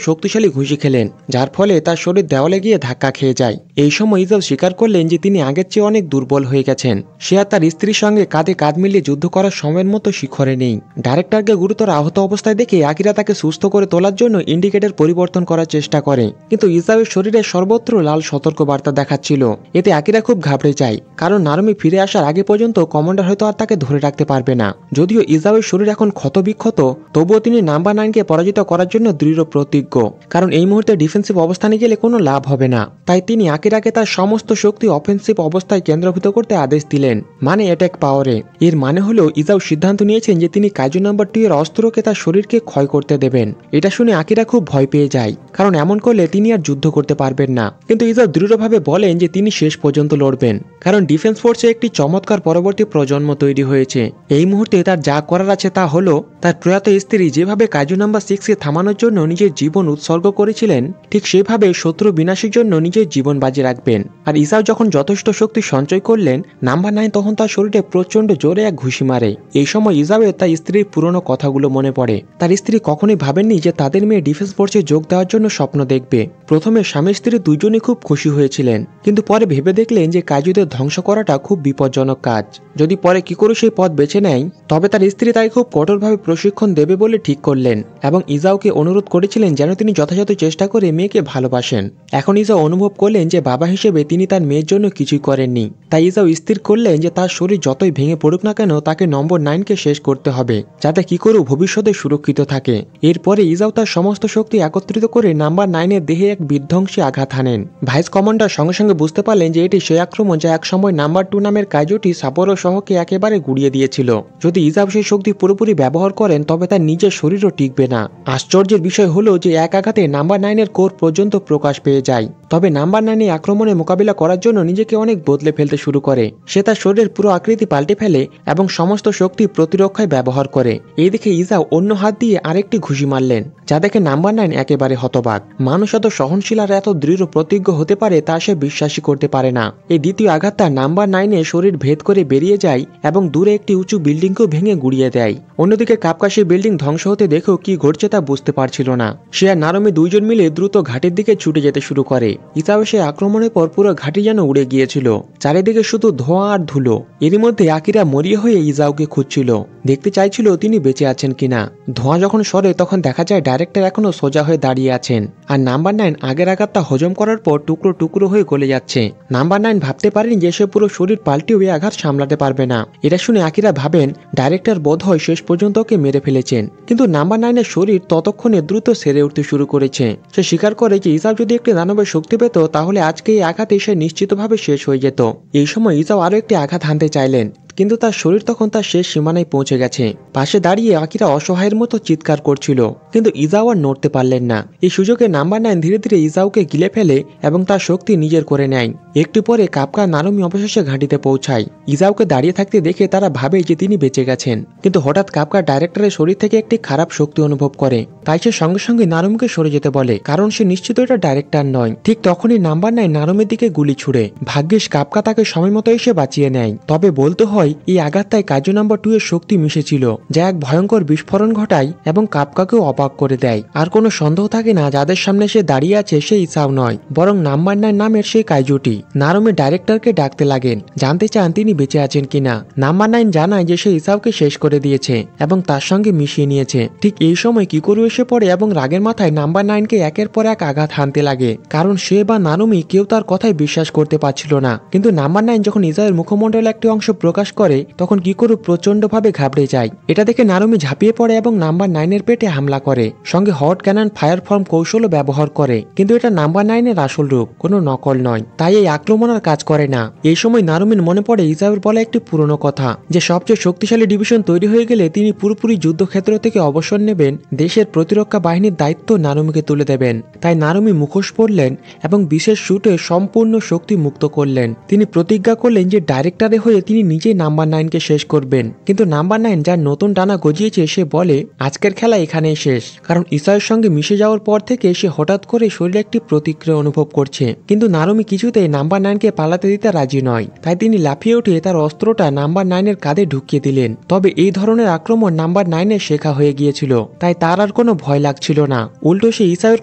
শক্তিশালী ঘুষি খেলেন, যার ফলে তার শরীর দেওয়ালে গিয়ে ধাক্কা খেয়ে যায়। এই সময় ইসাও স্বীকার করলেন যে তিনি আগের চেয়ে অনেক দুর্বল হয়ে গেছেন। সে আর তার স্ত্রীর সঙ্গে কাঁধে কাঁধ মিলিয়ে যুদ্ধ করার সময়ের মতো শিখরে নেই। ডাইরেক্টরকে গুরুতর আহত অবস্থায় দেখে আকিরা তাকে সুস্থ করে তোলার জন্য ইন্ডিকেটর পরিবর্তন করার চেষ্টা করে, কিন্তু ইসাওয়ের শরীরে সর্বত্র লাল সতর্ক বার্তা দেখাচ্ছিল। এতে আকিরা খুব ঘাবড়ে যায়, কারণ নারুমি ফিরে আসার আগে পর্যন্ত কমান্ডার হয়তো আর তাকে ধরে রাখতে পারবে না। যদিও ইসাওয়ের শরীর এখন ক্ষতবিক্ষত, তবুও তিনি নাম্বার 9 কে পরাজিত করার জন্য দৃঢ় প্রতিজ্ঞ, কারণ এই মুহূর্তে ডিফেন্সিভ অবস্থানে গেলে কোনো লাভ হবে না। তাই তিনি আকিরাকে তার সমস্ত শক্তি অফেন্সিভ অবস্থায় কেন্দ্রভূত করতে আদেশ দিলেন, মানে অ্যাটাক পাওয়ারে। এর মানে হলো ইসাও সিদ্ধান্ত নিয়েছেন যে তিনি কাইজু নাম্বার 2 এর অস্ত্রকে তার শরীরকে ক্ষয় করতে দেবেন। এটা শুনে আকিরা খুব ভয় পেয়ে যায়, কারণ এমন করলে তিনি আর যুদ্ধ করতে পারবেন না। কিন্তু ইসাও দৃঢ়ভাবে বলেন যে তিনি শেষ পর্যন্ত লড়বেন, কারণ ডিফেন্স ফোর্সে একটি চমৎকার পরবর্তী প্রজন্ম তৈরি হয়েছে। এই মুহূর্তে তার যা করার আছে তা হলো তার প্রয়াত স্ত্রী যেভাবে কাইজু নাম্বার 6 কে থামানোর জন্য নিজের জীবন উৎসর্গ করেছিলেন, ঠিক সেভাবে শত্রু বিনাশের জন্য নিজের জীবন বাজি রাখবেন। আর ইসাও যখন যথেষ্ট শক্তি সঞ্চয় করলেন, নাম্বার 9 তখন তার শরীরে প্রচন্ড জোরে এক ঘুষি মারে। এই সময় ইসাওয়ের তার স্ত্রীর পুরনো কথাগুলো মনে পড়ে। তার স্ত্রী কখনোই ভাবেননি যে তাদের মেয়ে ডিফেন্স ফোর্সে যোগ দেওয়ার জন্য স্বপ্ন দেখবে। প্রথমে স্বামী স্ত্রী দুইজনই খুব খুশি হয়েছিলেন, কিন্তু পরে ভেবে দেখলেন যে কাইজুদের ধ্বংস করাটা খুব বিপজ্জনক কাজ। যদি পরে কি করে সেই পথ বেছে নেয়, তবে তার স্ত্রী তাই খুব কঠোরভাবে প্রশিক্ষণ দেবে বলে ঠিক করলেন এবং ইসাওকে অনুরোধ করেছিলেন যেন তিনি যথাযথ চেষ্টা করে মেয়েকে ভালোবাসেন। এখন ইসাও অনুভব করলেন যে বাবা হিসেবে তিনি তার মেয়ের জন্য কিছুই করেননি। তাই ইসাও স্থির করলেন যে তার শরীর যতই ভেঙে পড়ুক না কেন, তাকে নম্বর 9 কে শেষ করতে হবে, যাতে কি করে ভবিষ্যতে সুরক্ষিত থাকে। এরপরে ইসাও তার সমস্ত শক্তি একত্রিত করে নাম্বার 9 এর দেহে এক বিধ্বংসী আঘাত হানেন। ভাইস কমান্ডার সঙ্গে সঙ্গে বুঝতে পারলেন যে এটি সেই আক্রমণ যা একসময় নাম্বার 2 নামের কাইজুটি সাপোরো শহরকে একেবারে গুড়িয়ে দিয়েছিল। যদি ইসাও সেই শক্তি পুরোপুরি ব্যবহার করেন, তবে তার নিজের শরীরও টিকবে না। আশ্চর্যের বিষয় হলো যে এক আঘাতে নাম্বার 9 এর কোর পর্যন্ত প্রকাশ পেয়ে যায়। তবে নাম্বার 9 এই আক্রমণে মোকাবিলা করার জন্য নিজেকে অনেক বদলে ফেলতে শুরু করে। সে তার শরীরের পুরো আকৃতি পাল্টে ফেলে এবং সমস্ত শক্তি প্রতিরক্ষায় ব্যবহার করে। এই দেখে ইসাও অন্য হাত দিয়ে আরেকটি ঘুষি মারলেন, যা দেখে নাম্বার 9 একেবারে হতবাক। মানুষ এত সহনশীল আর এত দৃঢ় প্রতিজ্ঞ হতে পারে তা সে বিশ্বাসই করতে পারে না। এই দ্বিতীয় আঘাতটা নাম্বার 9 এর শরীর ভেদ করে বেরিয়ে যায় এবং দূরে একটি উঁচু বিল্ডিংকেও ভেঙে গুড়িয়ে দেয়। অন্যদিকে কাপকা সেই বিল্ডিং ধ্বংস হতে দেখেও কি ঘটছে তা বুঝতে পারছিল না। সে আর নারুমি দুইজন মিলে দ্রুত ঘাটের দিকে ছুটে যেতে শুরু করে। ইসাও সে আক্রমণের পর পুরো ঘাটি যেন উড়ে গিয়েছিল, চারিদিকে শুধু ধোঁয়া আর ধুলো। এরই মধ্যে আকিরা মরিয়া হয়ে ইসাওকে খুঁজছিল, দেখতে চাইছিল তিনি বেঁচে আছেন কিনা। ধোঁয়া যখন সরে তখন দেখা যায় ডাইরেক্টর এখনো সোজা হয়ে দাঁড়িয়ে আছেন, আর নাম্বার 9 আগের আঘাতটা হজম করার পর টুকরো টুকরো হয়ে গলে যাচ্ছে। নাম্বার 9 ভাবতে পারেনি যে সে পুরো শরীর পাল্টেও এই আঘাত সামলাতে পারবে না। এটা শুনে আকিরা ভাবেন ডাইরেক্টর বোধহয় শেষ পর্যন্ত ওকে মেরে ফেলেছেন। কিন্তু নাম্বার 9 এর শরীর ততক্ষণে দ্রুত সেরে উঠতে শুরু করেছে। সে স্বীকার করে যে ইসাও যদি একটি দানবের শক্তি পেত, তাহলে আজকে এই আঘাতে সে নিশ্চিতভাবে শেষ হয়ে যেত। এই সময় ইসাও আরো একটি আঘাত হানতে চাইলেন, কিন্তু তার শরীর তখন তার শেষ সীমানায় পৌঁছে গেছে। পাশে দাঁড়িয়ে আকিরা অসহায়ের মতো চিৎকার করছিল, কিন্তু ইসাও আর নড়তে পারলেন না। এই সুযোগে নাম্বার 9 ধীরে ধীরে ইসাওকে গিলে ফেলে এবং তার শক্তি নিজের করে নেয়। একটু পরে কাপকা নারুমি অবশেষে ঘাঁটিতে পৌঁছায়। ইসাওকে দাঁড়িয়ে থাকতে দেখে তারা ভাবে যে তিনি বেঁচে গেছেন, কিন্তু হঠাৎ কাপকা ডাইরেক্টরের শরীর থেকে একটি খারাপ শক্তি অনুভব করে। তাই সে সঙ্গে সঙ্গে নারুমিকে সরে যেতে বলে, কারণ সে নিশ্চিত এটা ডাইরেক্টর নয়। ঠিক তখনই নাম্বার 9 নারুমির দিকে গুলি ছুড়ে। ভাগ্যিস কাপকা তাকে সময় মতো এসে বাঁচিয়ে নেয়। তবে বলতে হয় এই আঘাতটায় কাইজু নাম্বার 2 এর শক্তি মিশেছিল, যা এক ভয়ঙ্কর বিস্ফোরণ ঘটায় এবং কাপকাকেও অবাক করে দেয়। আর কোনো সন্দেহ থাকে না যাদের সামনে সে দাঁড়িয়ে আছে সে ইসাও নয়, বরং নাম্বার 9 নামের সেই কাইজুটি। নারুমি ডাইরেক্টরকে ডাকতে লাগেন, জানতে চান তিনি বেঁচে আছেন কিনা। নাম্বার 9 জানায় যে সে ইসাওকে শেষ করে দিয়েছে এবং তার সঙ্গে মিশিয়ে নিয়েছে। ঠিক এই সময় কিকরু এসে পড়ে এবং রাগের মাথায় নাম্বার 9 কে একের পর এক আঘাত হানতে লাগে, কারণ সে বা নারুমি কেউ তার কথায় বিশ্বাস করতে পারছিল না। কিন্তু নাম্বার 9 যখন ইসাওয়ের মুখমণ্ডলের একটি অংশ প্রকাশ করে তখন কিকোরু প্রচন্ডভাবে ঘাবড়ে যায়। এটা দেখে নারুমি ঝাঁপিয়ে পড়ে এবং নাম্বার 9-এর পেটে হামলা করে, সঙ্গে হট ক্যানন ফায়ার ফর্ম কৌশলও ব্যবহার করে। কিন্তু এটা নাম্বার 9-এর আসল রূপ, কোনো নকল নয়, তাই এই আক্রমণ আর কাজ করে না। এই সময় নারুমির মনে পড়ে ইসাওয়ের বলা একটি পুরনো কথা, যে সবচেয়ে শক্তিশালী ডিভিশন তৈরি হয়ে গেলে তিনি পুরোপুরি যুদ্ধক্ষেত্র থেকে অবসর নেবেন, দেশের প্রতিরক্ষা বাহিনীর দায়িত্ব নারুমিকে তুলে দেবেন। তাই নারুমি মুখোশ পরলেন এবং বিশেষ শুটে সম্পূর্ণ শক্তি মুক্ত করলেন। তিনি প্রতিজ্ঞা করলেন যে ডাইরেক্টরে হয়ে তিনি নিজেই নাম্বার 9-কে শেষ করবেন। কিন্তু নাম্বার 9, যার নতুন ডানা গজিয়েছে, সে বলে আজকের খেলা এখানেই শেষ, কারণ ইসাওয়ের সঙ্গে মিশে যাওয়ার পর থেকে সে হঠাৎ করে শরীরে একটি প্রতিক্রিয়া অনুভব করছে। কিন্তু নারুমি কিছুতেই নাম্বার 9-কে পালাতে দিতে রাজি নয়, তাই তিনি লাফিয়ে উঠে তার অস্ত্রটা নাম্বার 9-এর কাঁধে ঢুকিয়ে দিলেন। তবে এই ধরনের আক্রমণ নাম্বার 9-এর শেখা হয়ে গিয়েছিল, তাই তার আর কোনো ভয় লাগছিল না। উল্টো সে ইসাওয়ের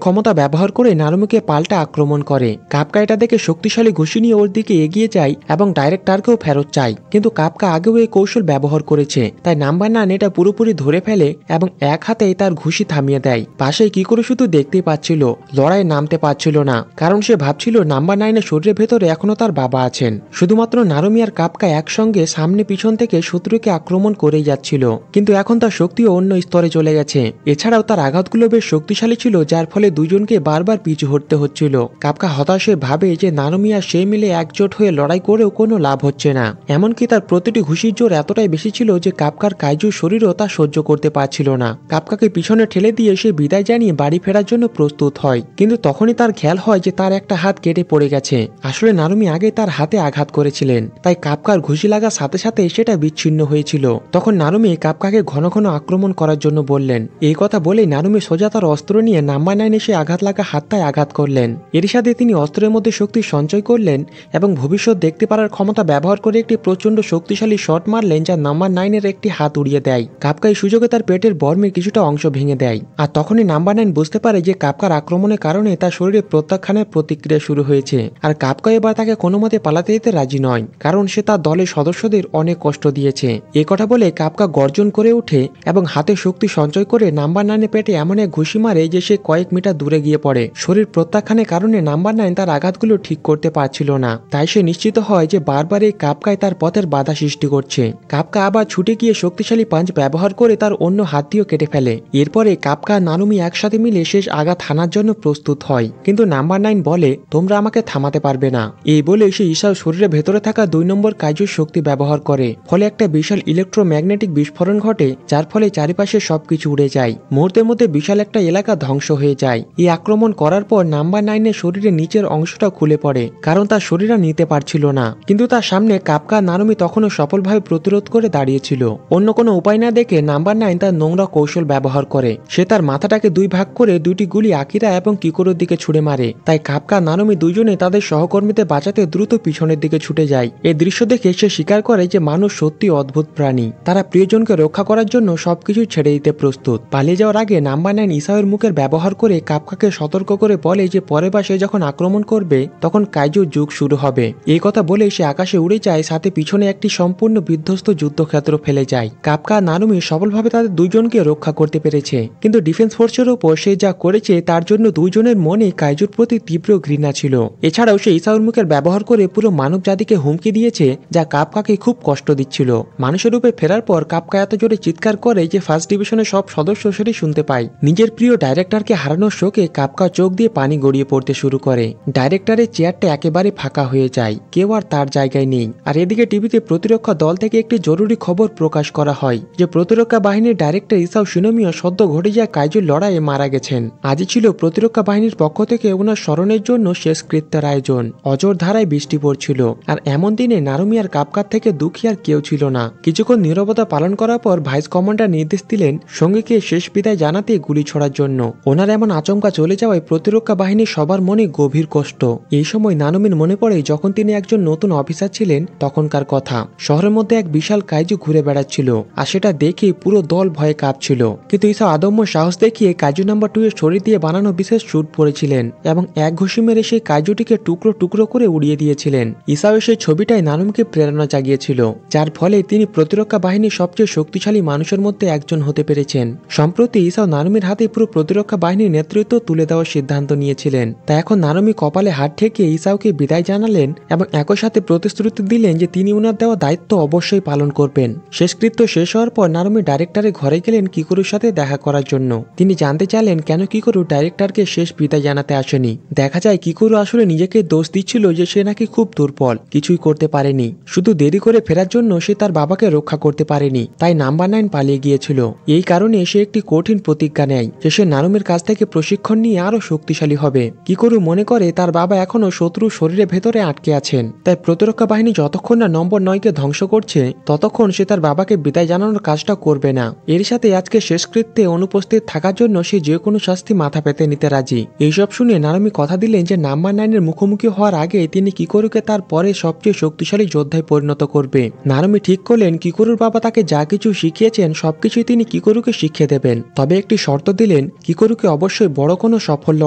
ক্ষমতা ব্যবহার করে নারুমিকে পাল্টা আক্রমণ করে। কাপকা এটা দেখে শক্তিশালী ঘুষি নিয়ে ওর দিকে এগিয়ে যায় এবং ডাইরেক্টরকেও ফেরত চায়। কিন্তু কাপকা আগেও এই কৌশল ব্যবহার করেছে, তাই নাম্বার 9 এটা পুরোপুরি ধরে ফেলে এবং এক হাতেই তার ঘুষি থামিয়ে দেয়। পাশেই কিকোরু শুধু দেখতেই পাচ্ছিল, লড়াই নামতে পারছিল না, কারণ সে ভাবছিল নাম্বার 9-এর শরীরের ভেতরে এখনো তার বাবা আছেন। শুধুমাত্র নারুমি আর কাপকা একসঙ্গে সামনে পিছন থেকে শত্রুকে আক্রমণ করেই যাচ্ছিল, কিন্তু এখন তার শক্তিও অন্য স্তরে চলে গেছে। এছাড়াও তার আঘাতগুলো বেশ শক্তিশালী ছিল, যার ফলে দুজনকে বারবার পিছু হটতে হচ্ছিল। কাপকা হতাশে ভাবে যে নারুমি আর সে মিলে একজোট হয়ে লড়াই করেও কোনো লাভ হচ্ছে না। এমনকি তার প্রতিটি ঘুষির জোর এতটাই বেশি ছিল যে কাপকার কাইজু শরীরও তা সহ্য করতে পারছিল না। কাপকাকে পিছনে ঠেলে দিয়ে সে বিদায় জানিয়ে বাড়ি ফেরার জন্য প্রস্তুত হয়, কিন্তু তখনই তার খেয়াল হয় যে তার একটা হাত কেটে পড়ে গেছে। আসলে নারুমি আগে তার হাতে আঘাত করেছিলেন, তাই কাপকার ঘুষি লাগার সাথে সাথে সেটা বিচ্ছিন্ন হয়েছিল। তখন নারুমি কাপকাকে ঘন ঘন আক্রমণ করার জন্য বললেন। এই কথা বলেই নারুমি সোজা তার অস্ত্র নিয়ে নাম্বার 9 এসে আঘাত লাগা হাতটায় আঘাত করলেন। এর সাথে তিনি অস্ত্রের মধ্যে শক্তি সঞ্চয় করলেন এবং ভবিষ্যৎ দেখতে পারার ক্ষমতা ব্যবহার করে একটি প্রচন্ড শক্তিশালী শট মারলেন, যা নাম্বার 9-এর একটি হাত উড়িয়ে দেয়। কাপকা এই সুযোগে তার পেটের বর্মের কিছুটা অংশ ভেঙে দেয়, আর তখনই নাম্বার 9 বুঝতে পারে যে কাপকার আক্রমণের কারণে তার শরীরে প্রত্যাখ্যানের প্রতিক্রিয়া শুরু হয়েছে। আর কাপকা এবার তাকে কোনো মতে পালাতে দিতে রাজি নয়, কারণ সে তার দলের সদস্যদের অনেক কষ্ট দিয়েছে। এ কথা বলে কাপকা গর্জন করে ওঠে এবং হাতে শক্তি সঞ্চয় করে নাম্বার 9-এর পেটে এমন এক ঘুষি মারে যে সে কয়েক মিটার দূরে গিয়ে পড়ে। শরীর প্রত্যাখ্যানের কারণে নাম্বার 9 তার আঘাতগুলো ঠিক করতে পারছিল না, তাই সে নিশ্চিত হয় যে বারবার এই কাপকায় তার পথের বাধা সৃষ্টি করছে। কাপকা আবার ছুটে গিয়ে শক্তিশালী পাঞ্চ ব্যবহার করে তার অন্য হাতটিও কেটে ফেলে। এরপরে কাপকা নারুমি একসাথে মিলে শেষ আঘাত হানার জন্য প্রস্তুত হয়, কিন্তু নাম্বার 9 বলে তোমরা আমাকে থামাতে পারবে না। এই বলে সে ইসাও শরীরের ভেতরে থাকা 2 নম্বর কাইজুর শক্তি ব্যবহার করে, ফলে একটা বিশাল ইলেকট্রোম্যাগনেটিক বিস্ফোরণ ঘটে, যার ফলে চারিপাশে সবকিছু উড়ে যায়। মুহূর্তের মধ্যে বিশাল একটা এলাকা ধ্বংস হয়ে যায়। এই আক্রমণ করার পর নাম্বার 9-এর শরীরের নিচের অংশটা খুলে পড়ে, কারণ তার শরীর আর নিতে পারছিল না। কিন্তু তার সামনে কাপকা নারুমি তখনও সফলভাবে প্রতিরোধ করে দাঁড়িয়েছিল। অন্য কোনো উপায় না দেখে নাম্বার 9 তার নোংরা কৌশল ব্যবহার করে। সে তার মাথাটাকে 2 ভাগ করে 2টি গুলি আকিরা এবং কিকোরোর দিকে ছুড়ে মারে। তাই কাপকা নারুমি দুজনে তাদের সহকর্মীদের বাঁচাতে দ্রুত পিছনের দিকে ছুটে যায়। এই দৃশ্য দেখে সে স্বীকার করে যে মানুষ সত্যি অদ্ভুত প্রাণী, তারা প্রিয়জনকে রক্ষা করার জন্য সবকিছু ছেড়ে দিতে প্রস্তুত। পালিয়ে যাওয়ার আগে নাম্বার 9 ইসাওয়ের মুখের ব্যবহার করে কাপকাকে সতর্ক করে বলে যে পরের বার সে যখন আক্রমণ করবে তখন কাইজুর যুগ শুরু হবে। এই কথা বলে সে আকাশে উড়ে যায়, সাথে পিছনে একটি সম্পূর্ণ বিধ্বস্ত যুদ্ধক্ষেত্র ফেলে যায়। কাপকা নারুমি সফলভাবে তাদের দুইজনকে রক্ষা করতে পেরেছে, কিন্তু ডিফেন্স ফোর্সের ওপর সে যা করেছে তার জন্য দুইজনের মনে কাইজুর প্রতি তীব্র ঘৃণা ছিল। এছাড়াও সে ইসাওয়ের মুখের ব্যবহার করে পুরো মানব জাতিকে হুমকি দিয়েছে, যা কাপকাকে খুব কষ্ট দিচ্ছিল। মানুষের রূপে ফেরার পর কাপকা এত জোরে চিৎকার করে যে ফার্স্ট ডিভিশনের সব সদস্য সেটি শুনতে পায়। নিজের প্রিয় ডাইরেক্টরকে হারানোর শোকে কাপকা চোখ দিয়ে পানি গড়িয়ে পড়তে শুরু করে। ডাইরেক্টরের চেয়ারটা একেবারে ফাঁকা হয়ে যায়, কেউ আর তার জায়গায় নেই। আর এদিকে টিভিতে প্রতিরক্ষা দল থেকে একটি জরুরি খবর প্রকাশ করা হয় যে প্রতিরক্ষা বাহিনীর ডাইরেক্টর ইসাও শিনোমিও সদ্য ঘটে যাওয়া কাইজুর লড়াইয়ে মারা গেছেন। আজই ছিল প্রতিরক্ষা বাহিনীর পক্ষ থেকে ওনার স্মরণের জন্য শেষকৃত্যের আয়োজন। অজর ধারায় বৃষ্টি পড়ছিল, আর এমন দিনে নারুমি আর কাপকার থেকে দুঃখী আর কেউ ছিল না। কিছুক্ষণ নীরবতা পালন করার পর ভাইস কমান্ডার নির্দেশ দিলেন সঙ্গীকে শেষ বিদায় জানাতে গুলি ছোড়ার জন্য। ওনার এমন আচমকা চলে যাওয়ায় প্রতিরক্ষা বাহিনীর সবার মনে গভীর কষ্ট। এই সময় নারুমির মনে পড়ে যখন তিনি একজন নতুন অফিসার ছিলেন তখনকার কথা। শহরের মধ্যে এক বিশাল কাইজু ঘুরে বেড়াচ্ছিল, আর সেটা দেখে পুরো দল ভয়ে কাঁপছিল। কিন্তু ইসাও আদম্য সাহস দেখিয়ে কাইজু নাম্বার 2 এর শরীর দিয়ে বানানো বিশেষ স্যুট পরেছিলেন এবং এক ঘুষি মেরে সেই কাইজুটিকে টুকরো টুকরো করে উড়িয়ে দিয়েছিলেন। ইসাও সেই ছবিটাই নারুমিকে প্রেরণা জাগিয়েছিল, যার ফলে তিনি প্রতিরক্ষা বাহিনীর সবচেয়ে শক্তিশালী মানুষের মধ্যে একজন হতে পেরেছেন। সম্প্রতি ইসাও নারুমির হাতে পুরো প্রতিরক্ষা বাহিনীর নেতৃত্ব তুলে দেওয়ার সিদ্ধান্ত নিয়েছিলেন। তাই এখন নারুমি কপালে হাত ঠেকিয়ে ইসাওকে বিদায় জানালেন এবং একই সাথে প্রতিশ্রুতি দিলেন যে তিনি উনার দেওয়া দায়িত্ব অবশ্যই পালন করবেন। শেষকৃত্য শেষ হওয়ার পর নারুমি ডাইরেক্টরের ঘরে গেলেন কিকোরুর সাথে দেখা করার জন্য। তিনি জানতে চাইলেন কেন কিকোরু ডাইরেক্টরকে শেষ বিদায় জানাতে আসেনি। দেখা যায় কিকোরু আসলে নিজেকে দোষ দিচ্ছিল যে সে নাকি খুব দুর্বল, কিছুই করতে পারেনি, শুধু দেরি করে ফেরার জন্য সে তার বাবাকে রক্ষা করতে পারেনি, তাই নাম্বার 9 পালিয়ে গিয়েছিল। এই কারণে সে একটি কঠিন প্রতিজ্ঞা নেয় যে সে নারুমির কাছ থেকে প্রশিক্ষণ নিয়ে আরো শক্তিশালী হবে। কিকোরু মনে করে তার বাবা এখনো শত্রু শরীরের ভেতরে আটকে আছেন, তাই প্রতিরক্ষা বাহিনী যতক্ষণ না নম্বর 9কে ধ্বংস করছে ততক্ষণ সে তার বাবাকে বিদায় জানানোর কাজটা করবে না। এর সাথে আজকে শেষকৃত্যে অনুপস্থিত থাকার জন্য সে যে কোনো শাস্তি মাথা পেতে নিতে রাজি। এইসব শুনে নারুমি কথা দিলেন যে নাম্বার 9 এর মুখোমুখি হওয়ার আগে তিনি কিকোরুকে তার পরে সবচেয়ে শক্তিশালী যোদ্ধায় পরিণত করবে। নারুমি ঠিক করলেন কিকোরুর বাবা তাকে যা কিছু শিখিয়েছেন সবকিছুই তিনি কিকোরুকে শিখিয়ে দেবেন, তবে একটি শর্ত দিলেন কিকোরুকে অবশ্যই বড় কোনো সাফল্য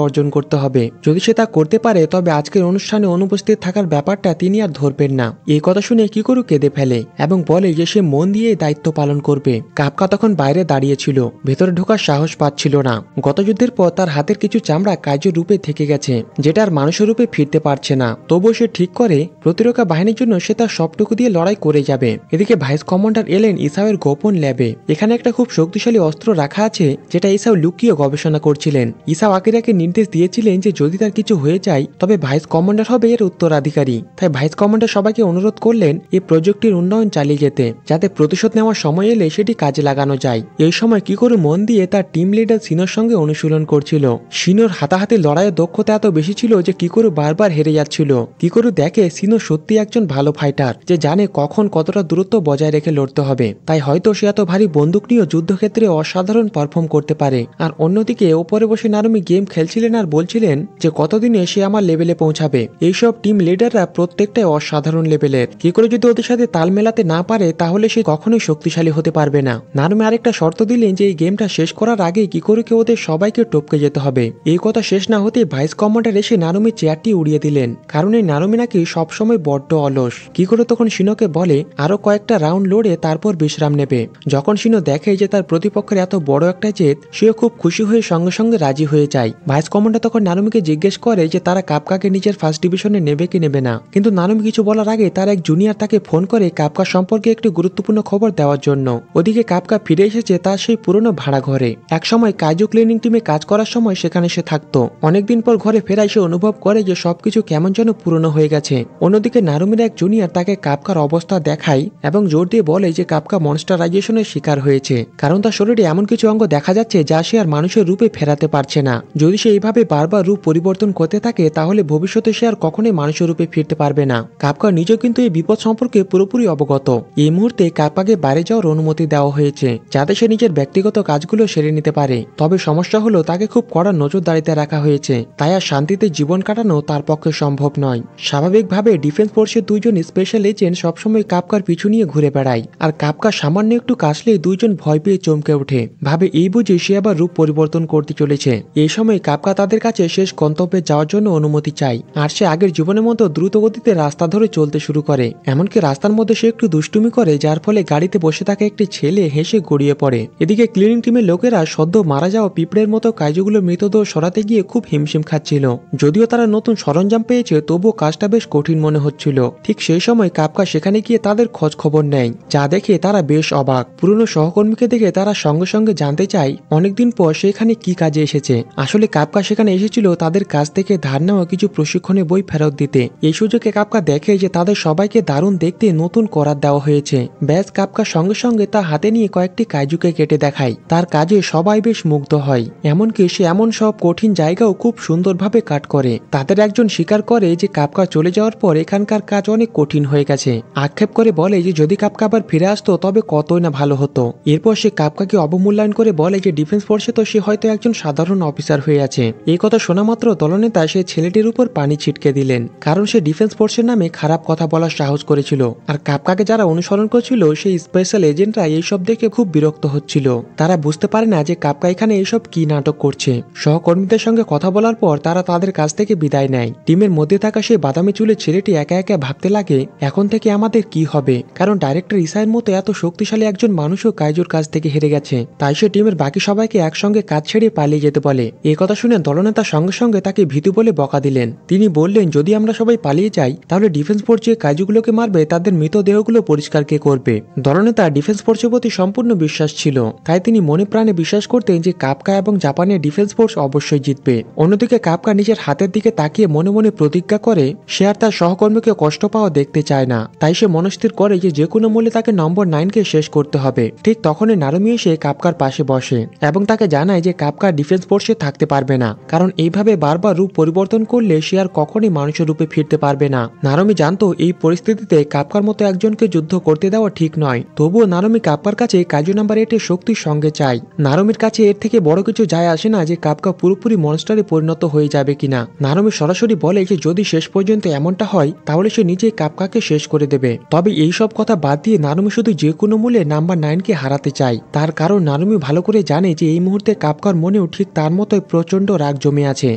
অর্জন করতে হবে। যদি সে তা করতে পারে তবে আজকের অনুষ্ঠানে অনুপস্থিত থাকার ব্যাপারটা তিনি আর ধরবেন না। এই কথা শুনে কিকোরু কেঁদে ফেলে এবং বলে যে সে মন দিয়ে দায়িত্ব পালন করবে। কাপকা তখন বাইরে দাঁড়িয়েছিল, ভেতরে ঢোকার সাহস পাচ্ছিল না। গত যুদ্ধের পর তার হাতের কিছু চামড়া কাইজুর রূপে থেকে গেছে, যেটা আর মানুষের রূপে ফিরতে পারছে না। তবুও সে ঠিক করে প্রতিরক্ষা বাহিনীর জন্য সে তার সবটুকু দিয়ে লড়াই করে যাবে। এদিকে ভাইস কমান্ডার এলেন ইসাওয়ের গোপন ল্যাবে। এখানে একটা খুব শক্তিশালী অস্ত্র রাখা আছে যেটা ইসাও লুকিয়ে গবেষণা করছিলেন। ইসাও আকিরাকে নির্দেশ দিয়েছিলেন যে যদি তার কিছু হয়ে যায় তবে ভাইস কমান্ডার হবে এর উত্তরাধিকারী। তাই ভাইস কমান্ডার সবাইকে অনুরোধ করলেন এই প্রজেক্টটির উন্নয়ন চালিয়ে যেতে, যাতে প্রতিশোধ নেওয়ার সময় এলে সেটি কাজে লাগানো যায়। এই সময় কিকোরু মন দিয়ে তার টিম লিডার সিনোর সঙ্গে অনুশীলন করছিল। সিনোর হাতাহাতি লড়াইয়ের দক্ষতা এত বেশি ছিল যে কিকোরু বারবার হেরে যাচ্ছিল। কিকোরু দেখে সিনো সত্যি একজন ভালো ফাইটার, যে জানে কখন কতটা দূরত্ব বজায় রেখে লড়তে হবে, তাই হয়তো সে এত ভারী বন্দুক নিয়েও যুদ্ধক্ষেত্রে অসাধারণ পারফর্ম করতে পারে। আর অন্যদিকে ওপরে বসে নারুমি গেম খেলছিলেন আর বলছিলেন যে কতদিনে সে আমার লেভেলে পৌঁছাবে। এইসব টিম লিডাররা প্রত্যেকটাই অসাধারণ লেভেলের। কিকোরু যদি ওদের সাথে তাল মেলাতে না পারে তাহলে সে কখনোই শক্তিশালী হতে পারবে না। নারুমি আরেকটা শর্ত দিলেন যে এই গেমটা শেষ করার আগে কিকোরুকে ওদের সবাইকে টপকে যেতে হবে। এই কথা শেষ না হতে ভাইস কমান্ডার এসে নারুমির চেয়ারটি উড়িয়ে দিলেন, কারণ এই নারুমি নাকি সবসময় বড্ড অলস। কিকোরু তখন সিনোকে বলে আরো কয়েকটা রাউন্ড লড়ে তারপর বিশ্রাম নেবে। যখন সিনো দেখে যে তার প্রতিপক্ষের এত বড় একটা জেত, সেও খুব খুশি হয়ে সঙ্গে সঙ্গে রাজি হয়ে যায়। ভাইস কমান্ডার তখন নারুমিকে জিজ্ঞেস করে যে তারা কাপকাকে নিজের ফার্স্ট ডিভিশনে নেবে কি নেবে না, কিন্তু নারুমি কিছু বলার আগে তার এক জুনিয়র তাকে ফোন করে কাপকা সম্পর্কে একটি গুরুত্বপূর্ণ খবর দেওয়ার জন্য। ওদিকে কাপকা ফিরে এসেছে তার সেই পুরনো ভাড়া ঘরে। একসময় কাইজু ক্লিনিং টিমে কাজ করার সময় সেখানে সে থাকতো। অনেকদিন পর ঘরে ফেরায় সে অনুভব করে যে সবকিছু কেমন যেন পুরনো হয়ে গেছে। অন্যদিকে নারুমির এক জুনিয়র তাকে কাপকার অবস্থা দেখায় এবং জোর দিয়ে বলে যে কাপকা মনস্টারাইজেশনের শিকার হয়েছে, কারণ তার শরীরে এমন কিছু অঙ্গ দেখা যাচ্ছে যা সে আর মানুষের রূপে ফেরাতে পারছে না। যদি সে এইভাবে বারবার রূপ পরিবর্তন করতে থাকে তাহলে ভবিষ্যতে সে আর কখনোই মানুষের রূপে ফিরতে পারবে না। কাপকা নিজেও কিন্তু এই বিপদ সম্পর্কে পুরোপুরি অবগত। এই মুহূর্তে কাপকাকে বাইরে যাওয়ার অনুমতি দেওয়া হয়েছে যাতে সে নিজের ব্যক্তিগত কাজগুলো সেরে নিতে পারে। তবে সমস্যা হলো তাকে খুব কড়া নজরদারিতে রাখা হয়েছে, তাই আর শান্তিতে জীবন কাটানো তার পক্ষে সম্ভব নয়। স্বাভাবিকভাবে ডিফেন্স ফোর্সের দুইজন স্পেশাল এজেন্ট সবসময় কাপকার পিছু নিয়ে ঘুরে বেড়ায়, আর কাপকা সামান্য একটু কাশলে দুইজন ভয় পেয়ে চমকে ওঠে, ভাবে এই বুঝে সে আবার রূপ পরিবর্তন করতে চলেছে। এই সময় কাপকা তাদের কাছে শেষ গন্তব্যে যাওয়ার জন্য অনুমতি চায়, আর সে আগের জীবনের মতো দ্রুত গতিতে রাস্তা ধরে চলতে শুরু করে। এমনকি রাস্তার মধ্যে সে একটু দুষ্টুমি করে, যার ফলে গাড়িতে বসে থাকা একটি ছেলে হেসে গড়িয়ে পড়ে। এদিকে ক্লিনিং টিমের লোকেরা সদ্য মারা যাওয়া পিঁপড়ের মতো কাইজুগুলো মৃতদেহ সরাতে গিয়ে খুব হিমশিম খাচ্ছিল। যদিও তারা নতুন সরঞ্জাম পেয়েছে তবুও কাজটা বেশ কঠিন মনে হচ্ছিল। ঠিক সেই সময় কাপকা সেখানে গিয়ে তাদের খোঁজ খবর নেয়, যা দেখে তারা বেশ অবাক। পুরনো সহকর্মীকে দেখে তারা সঙ্গে সঙ্গে জানতে চায় অনেকদিন পর সেখানে কি কাজে এসেছে। আসলে কাপকা সেখানে এসেছিল তাদের কাছ থেকে ধার নেওয়া কিছু প্রশিক্ষণের বই ফেরত দিতে। এই সুযোগে কাপকা দেখে যে তাদের সবাইকে দারুণ দেখতে নতুন করাত দেওয়া হয়েছে। ব্যাস কাপকা সঙ্গে সঙ্গে তা হাতে নিয়ে কয়েকটি কাইজুকে কেটে দেখায়। তার কাজে সবাই বেশ মুগ্ধ হয়, এমনকি সে এমন সব কঠিন জায়গাও খুব সুন্দরভাবে কাট করে। তাদের একজন স্বীকার করে যে কাপকা চলে যাওয়ার পর এখানকার কাজ অনেক কঠিন হয়ে গেছে। আক্ষেপ করে বলে যে যদি কাপকা আবার ফিরে আসতো তবে কতই না ভালো হতো। এরপর সে কাপকাকে অবমূল্যায়ন করে বলে যে ডিফেন্স ফোর্সে তো সে হয়তো একজন সাধারণ অফিসার হয়ে আছে। এই কথা শোনা মাত্র দলনেতা সে ছেলেটির উপর পানি ছিটকে দিলেন, কারণ সে ডিফেন্স ফোর্সের নামে খারাপ কথা বলার সাহস করেছিল। আর কাপকাকে যারা অনুসরণ করছিল সেই স্পেশাল এজেন্টরা এইসব দেখে খুব বিরক্ত হচ্ছিল। তারা বুঝতে পারে না যে কাপকা এখানে এইসব কি নাটক করছে। সহকর্মীদের সঙ্গে কথা বলার পর তারা তাদের কাছ থেকে বিদায় নেয়। টিমের মধ্যে থাকা সেই বাদামি চুলের ছেলেটি একা একা ভাবতে লাগে এখন থেকে আমাদের কি হবে, কারণ ডাইরেক্টর ইসাইয়ের মতো এত শক্তিশালী একজন মানুষও কাইজুর কাছ থেকে হেরে গেছে। তাই সে টিমের বাকি সবাইকে একসঙ্গে কাজ ছেড়ে পালিয়ে যেতে বলে। এই কথা শুনে দলনেতা সঙ্গে সঙ্গে তাকে ভীতু বলে বকা দিলেন। তিনি বললেন যদি আমরা সবাই পালিয়ে যাই তাহলে ডিফেন্স ফোর্স যে কাইজুগুলোকে মারবে তা তাদের মৃতদেহগুলো পরিষ্কার কে করবে। দলনেতা ডিফেন্স ফোর্সের প্রতি সম্পূর্ণ বিশ্বাস ছিল, তাই তিনি মনে প্রাণে বিশ্বাস করতেন যে কাফকা এবং জাপানের ডিফেন্স ফোর্স অবশ্যই জিতবে। অন্যদিকে কাফকা নিজের হাতের দিকে তাকিয়ে মনে মনে প্রতিজ্ঞা করে সে আর তার সহকর্মীকে কষ্ট পাওয়া দেখতে চায় না। তাই সে মনস্থির করে যে কোনো মূল্যে তাকে নম্বর 9কে শেষ করতে হবে। ঠিক তখনই নারুমি এসে কাফকার পাশে বসে এবং তাকে জানায় যে কাফকা ডিফেন্স ফোর্সে থাকতে পারবে না, কারণ এইভাবে বারবার রূপ পরিবর্তন করলে সে আর কখনই মানুষের রূপে ফিরতে পারবে না। নারুমি জানতো এই পরিস্থিতিতে কাফকার মতো একজনকে যুদ্ধ করতে দেওয়া ঠিক নয়, তবুও নারুমি কাফকার কাছে কাজু নাম্বার 8 এর শক্তির সঙ্গে চায়। নারুমির কাছে এর থেকে বড় কিছু যায় আসে না যে কাফকা পুরোপুরি মনস্টারে পরিণত হয়ে যাবে কিনা। নারুমি সরাসরি বলে যে যদি শেষ পর্যন্ত এমনটা হয় তাহলে সে নিজেই কাফকাকে শেষ করে দেবে। তবে এই সব কথা বাদ দিয়ে নারুমি শুধু যে কোনো মূল্যে নাম্বার 9কে হারাতে চায়। তার কারণ নারুমি ভালো করে জানে যে এই মুহূর্তে কাফকার মনেও ঠিক তার মতোই প্রচন্ড রাগ জমে আছে।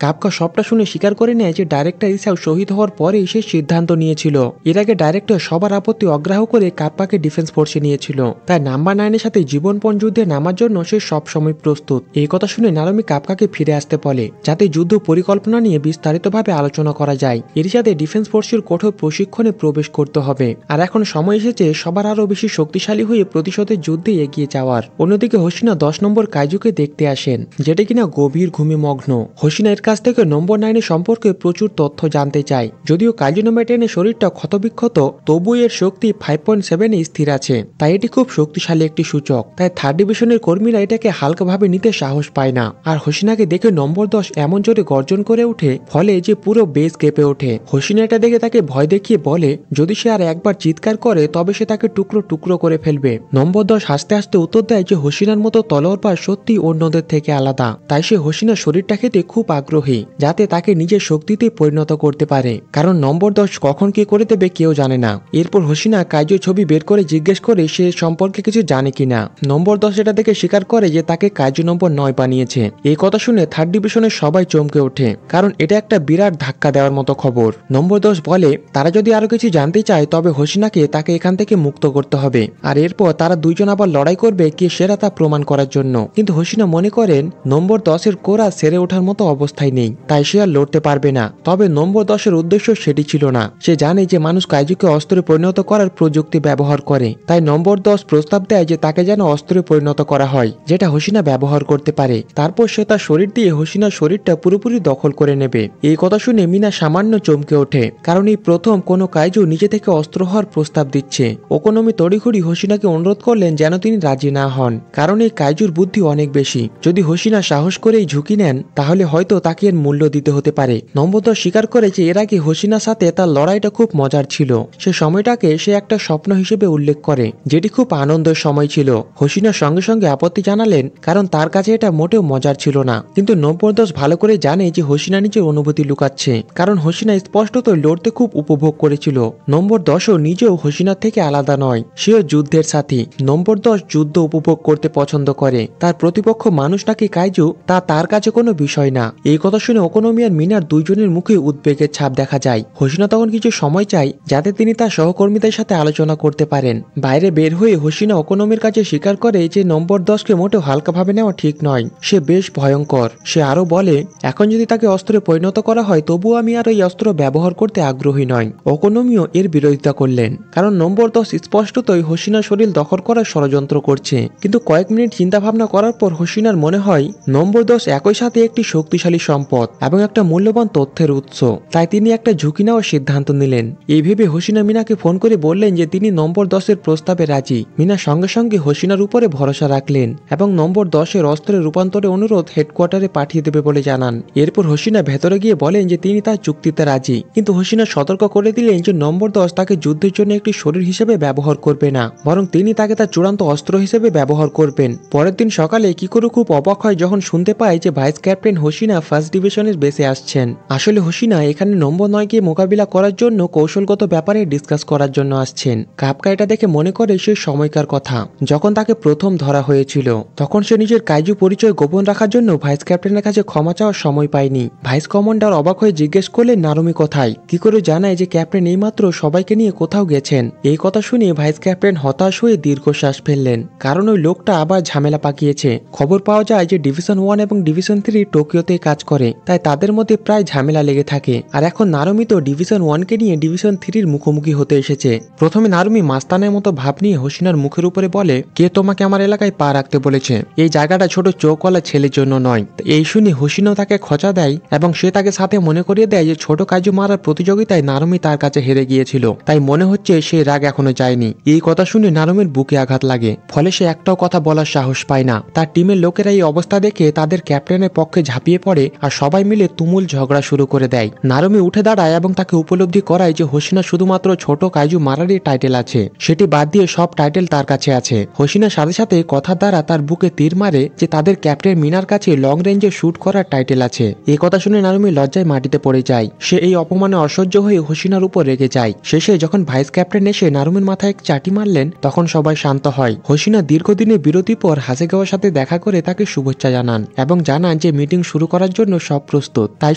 কাফকা সবটা শুনে স্বীকার করে নেয় যে ডাইরেক্টর ইসাও শহীদ হওয়ার পরেই সে সিদ্ধান্ত নিয়েছিল। এর আগে ডাইরেক্টর সবার আপত্তি অগ্রাহ্য করে কাফকাকে ডিফেন্স ফোর্সে নিয়েছিল, তাই নাম্বার 9-এর সাথে জীবনপণ যুদ্ধে নামার জন্য সে সবসময় প্রস্তুত। এই কথা শুনে নারুমি কাফকাকে ফিরে আসতে বলে যাতে যুদ্ধ পরিকল্পনা নিয়ে বিস্তারিতভাবে আলোচনা করা যায়। এর সাথে ডিফেন্স ফোর্সের কঠোর প্রশিক্ষণে প্রবেশ করতে হবে। আর এখন সময় এসেছে সবার আরো বেশি শক্তিশালী হয়ে প্রতিশোধের যুদ্ধে এগিয়ে যাওয়ার। অন্যদিকে হোশিনা 10 নম্বর কাইজুকে দেখতে আসেন, যেটা কিনা গভীর ঘুমে মগ্ন। হোশিনা এর কাছ থেকে নম্বর 9 সম্পর্কে প্রচুর তথ্য জানতে চায়। যদিও কাইজু নম্বর 10 শরীরটা ক্ষতবিক্ষত, তবু এর শক্তি 5.7 স্থির আছে, তাই এটি খুব শক্তিশালী একটি সূচক। তাই 3rd ডিভিশনের কর্মীরা এটাকে হালকাভাবে নিতে সাহস পায় না। আর হোশিনাকে দেখে নম্বর 10 এমন জোরে গর্জন করে ওঠে ফলে যে পুরো বেস কেঁপে ওঠে। হোশিনা এটা দেখে তাকে ভয় দেখিয়ে বলে যদি সে আর একবার চিৎকার করে তবে সে তাকে টুকরো টুকরো করে ফেলবে। নম্বর 10 হাসতে হাসতে উত্তর দেয় যে হোশিনার মতো তলোয়ারবাজ সত্যি অন্যদের থেকে আলাদা, তাই সে হোশিনার শরীরটা খেতে খুব আগ্রহী যাতে তাকে নিজের শক্তিতে পরিণত করতে পারে, কারণ নম্বর 10 কখন কি করে দেবে কেউ জানে না। এরপর হোশিনা কাইজু ছবি বের করে জিজ্ঞেস করে সে সম্পর্কে কিছু জানে কিনা। নম্বর 10 এটা দেখে স্বীকার করে যে তাকে কাইজু নম্বর 9 বানিয়েছে। এই কথা শুনে 3rd ডিভিশনের সবাই চমকে ওঠে, কারণ এটা একটা বিরাট ধাক্কা দেওয়ার মতো খবর। নম্বর 10 বলে তারা যদি আরো কিছু জানতে চায় তবে হোশিনাকে তাকে এখান থেকে মুক্ত করতে হবে, আর এরপর তারা দুইজন আবার লড়াই করবে কে সেরা তা প্রমাণ করার জন্য। কিন্তু হোশিনা মনে করেন নম্বর 10 কোরা সেরে ওঠার মতো অবস্থায় নেই, তাই সে আর লড়তে পারবে না। তবে নম্বর 10 উদ্দেশ্য সেটি ছিল না। সে জানে যে মানুষ কাইজুকে অস্ত্রে পরিণত করার প্রযুক্তি ব্যবহার করে, তাই নম্বর 10 প্রস্তাব দেয় যে তাকে যেন অস্ত্রে পরিণত করা হয় যেটা হোশিনা ব্যবহার করতে পারে। তারপর সে তার শরীর দিয়ে হোশিনার শরীরটা পুরোপুরি দখল করে নেবে। এই কথা শুনে মিনা সামান্য চমকে ওঠে, কারণ এই প্রথম কোনো কাইজু নিজে থেকে অস্ত্র হওয়ার প্রস্তাব দিচ্ছে। ওকোনোমি তড়িঘড়ি হোশিনাকে অনুরোধ করলেন যেন তিনি রাজি না হন, কারণ এই কাইজুর বুদ্ধি অনেক বেশি। যদি হোশিনা সাহস করে এই ঝুঁকি নেন তাহলে হয়তো তাকে এর মূল্য দিতে হতে পারে। নম্বর 10 স্বীকার করে যে এর আগে হোশিনার সাথে তার লড়াইটা খুব মজার ছিল। সে সময়টাকে সে একটা স্বপ্ন হিসেবে উল্লেখ করে, যেটি খুব আনন্দের সময় ছিল। হোশিনার সঙ্গে সঙ্গে আপত্তি জানালেন, কারণ তার কাছে এটা মোটেও মজার ছিল না। কিন্তু নম্বর 10 ভালো করে জানে যে হোশিনা নিজের অনুভূতি লুকাচ্ছে, কারণ হোশিনা স্পষ্টতই লড়তে খুব উপভোগ করেছিল। নম্বর 10ও নিজেও হোশিনার থেকে আলাদা নয়, সেও যুদ্ধের সাথী। নম্বর 10 যুদ্ধ উপভোগ করতে পছন্দ করে, তার প্রতিপক্ষ মানুষ নাকি কাইজু তা তার কাছে কোনো বিষয় না। এই কথা শুনে ওকোনোমি আর মিনার দুইজনের মুখে উদ্বেগের ছাপ দেখা যায়। হোশিনা তখন কিছু সময় চায় যাতে তিনি তার সহকর্মীদের সাথে আলোচনা করতে পারেন। বাইরে বের হয়ে হোশিনা ওকোনোমির কাছে স্বীকার করে যে নম্বর 10কে মোটেও হালকাভাবে নেওয়া ঠিক নয়, সে বেশ ভয়ঙ্কর। সে আরো বলে এখন যদি তাকে অস্ত্রে পরিণত করা হয় তবুও আমি আর এই অস্ত্র ব্যবহার করতে আগ্রহী নয়। ওকোনোমিও এর বিরোধিতা করলেন, কারণ নম্বর 10 স্পষ্টতই হোশিনার শরীর দখল করার ষড়যন্ত্র করছে। কিন্তু কয়েক মিনিট চিন্তা ভাবনা করার পর হোশিনার মনে হয় নম্বর 10 একই সাথে একটি শক্তিশালী সম্পদ এবং একটা মূল্যবান তথ্যের উৎস, তাই তিনি একটা ঝুঁকি নেওয়ার সিদ্ধান্ত নিলেন। এই ভেবে হোশিনা মিনাকে ফোন করে বললেন যে তিনি নম্বর 10 প্রস্তাবে রাজি। মিনা সঙ্গে সঙ্গে হোশিনার উপরে ভরসা রাখলেন এবং নম্বর 10 অস্ত্রের রূপান্তরের অনুরোধ হেডকোয়ার্টারে পাঠিয়ে দেবে বলে জানান। এরপর হোশিনা ভেতরে গিয়ে বলেন যে তিনি তার চুক্তিতে রাজি, কিন্তু হোশিনা সতর্ক করে দিলেন যে নম্বর 10 তাকে যুদ্ধের জন্য একটি শরীর হিসেবে ব্যবহার করবে না, বরং তিনি তাকে তার চূড়ান্ত অস্ত্র হিসেবে ব্যবহার করবেন। পরের দিন সকালে কিকোরু খুব অবাক হয় যখন শুনতে পায় যে ভাইস ক্যাপ্টেন হোশিনা 1st ডিভিশনের বেসে আসছেন। আসলে হোশিনা এখানে নম্বর 9কে মোকাবিলা করার জন্য কৌশলগত ব্যাপারে ডিসকাস করার জন্য আসছেন। কাফকা এটা দেখে মনে করে সে সময়কার কথা যখন তাকে প্রথম ধরা হয়েছিল, তখন সে নিজের কাইজু পরিচয় গোপন রাখার জন্য ভাইস ক্যাপ্টেনের কাছে ক্ষমা চাওয়ার সময় পায়নি। ভাইস কমান্ডার অবাক হয়ে জিজ্ঞেস করলেন নারুমি কোথায়। কিকোরু জানায় যে ক্যাপ্টেন এইমাত্র সবাইকে নিয়ে কোথাও গেছেন। এই কথা শুনে ভাইস ক্যাপ্টেন হতাশ হয়ে দীর্ঘশ্বাস ফেললেন, কারণ ওই লোকটা আবার ঝামেলা পাকিয়েছে। খবর পাওয়া যায় যে ডিভিশন 1 এবং ডিভিশন 3 টোকিওতে কাজ করে, তাই তাদের মধ্যে প্রায় ঝামেলা লেগে থাকে। আর এখন নারুমি তো ডিভিশন 1কে নিয়ে ডিভিশন 3 মুখোমুখি মুখোমুখি হতে এসেছে। প্রথমে নারুমি মাস্তানের মতো ভাব নিয়ে হোসিনার মুখের উপরে বলে, কে তোমাকে আমার এলাকায় পা রাখতে বলেছে? এই জায়গাটা ছোট চৌকলা ছেলের জন্য নয়। এই শুনে হোসিনাও তাকে খোঁচা দেয় এবং সে তাকে সাথে মনে করিয়ে দেয় যে ছোট কাজু মারার প্রতিযোগিতায় নারুমি তার কাছে হেরে গিয়েছিল, তাই মনে হচ্ছে সে রাগ এখনো যায়নি। এই কথা শুনে নারুমির বুকে আঘাত লাগে, ফলে সে একটাও কথা বলার সাহস পায় না। তার টিমের লোকেরা এই অবস্থা দেখে তাদের ক্যাপ্টেনের পক্ষে ঝাঁপিয়ে পড়ে আর সবাই মিলে তুমুল ঝগড়া শুরু করে দেয়। নারুমি উঠে দাঁড়ায় এবং তাকে উপলব্ধি করায় যে হোসিনা শুধুমাত্র ছোট কাইজু মারারই টাইটেল আছে, সেটি বাদ দিয়ে সব টাইটেল তার কাছে আছে। হোসিনার সাথে সাথে কথার দ্বারা তার বুকে তীর মারে যে তাদের ক্যাপ্টেন মিনার কাছে লং রেঞ্জে শুট করার টাইটেল আছে। এই কথা শুনে নারুমি লজ্জায় মাটিতে পড়ে যায়। সে এই অপমানে অসহ্য হয়ে হোসিনার উপর রেগে যায়। শেষে যখন ভাইস ক্যাপ্টেন এসে নারুমির মাথায় এক চাটি মারলেন, তখন সবাই শান্ত হয়। হোসিনা দীর্ঘদিনের বিরতির পর হাসেগাওয়ার সাথে দেখা করে তাকে শুভেচ্ছা জানান এবং জানান যে মিটিং শুরু করার জন্য সব প্রস্তুত, তাই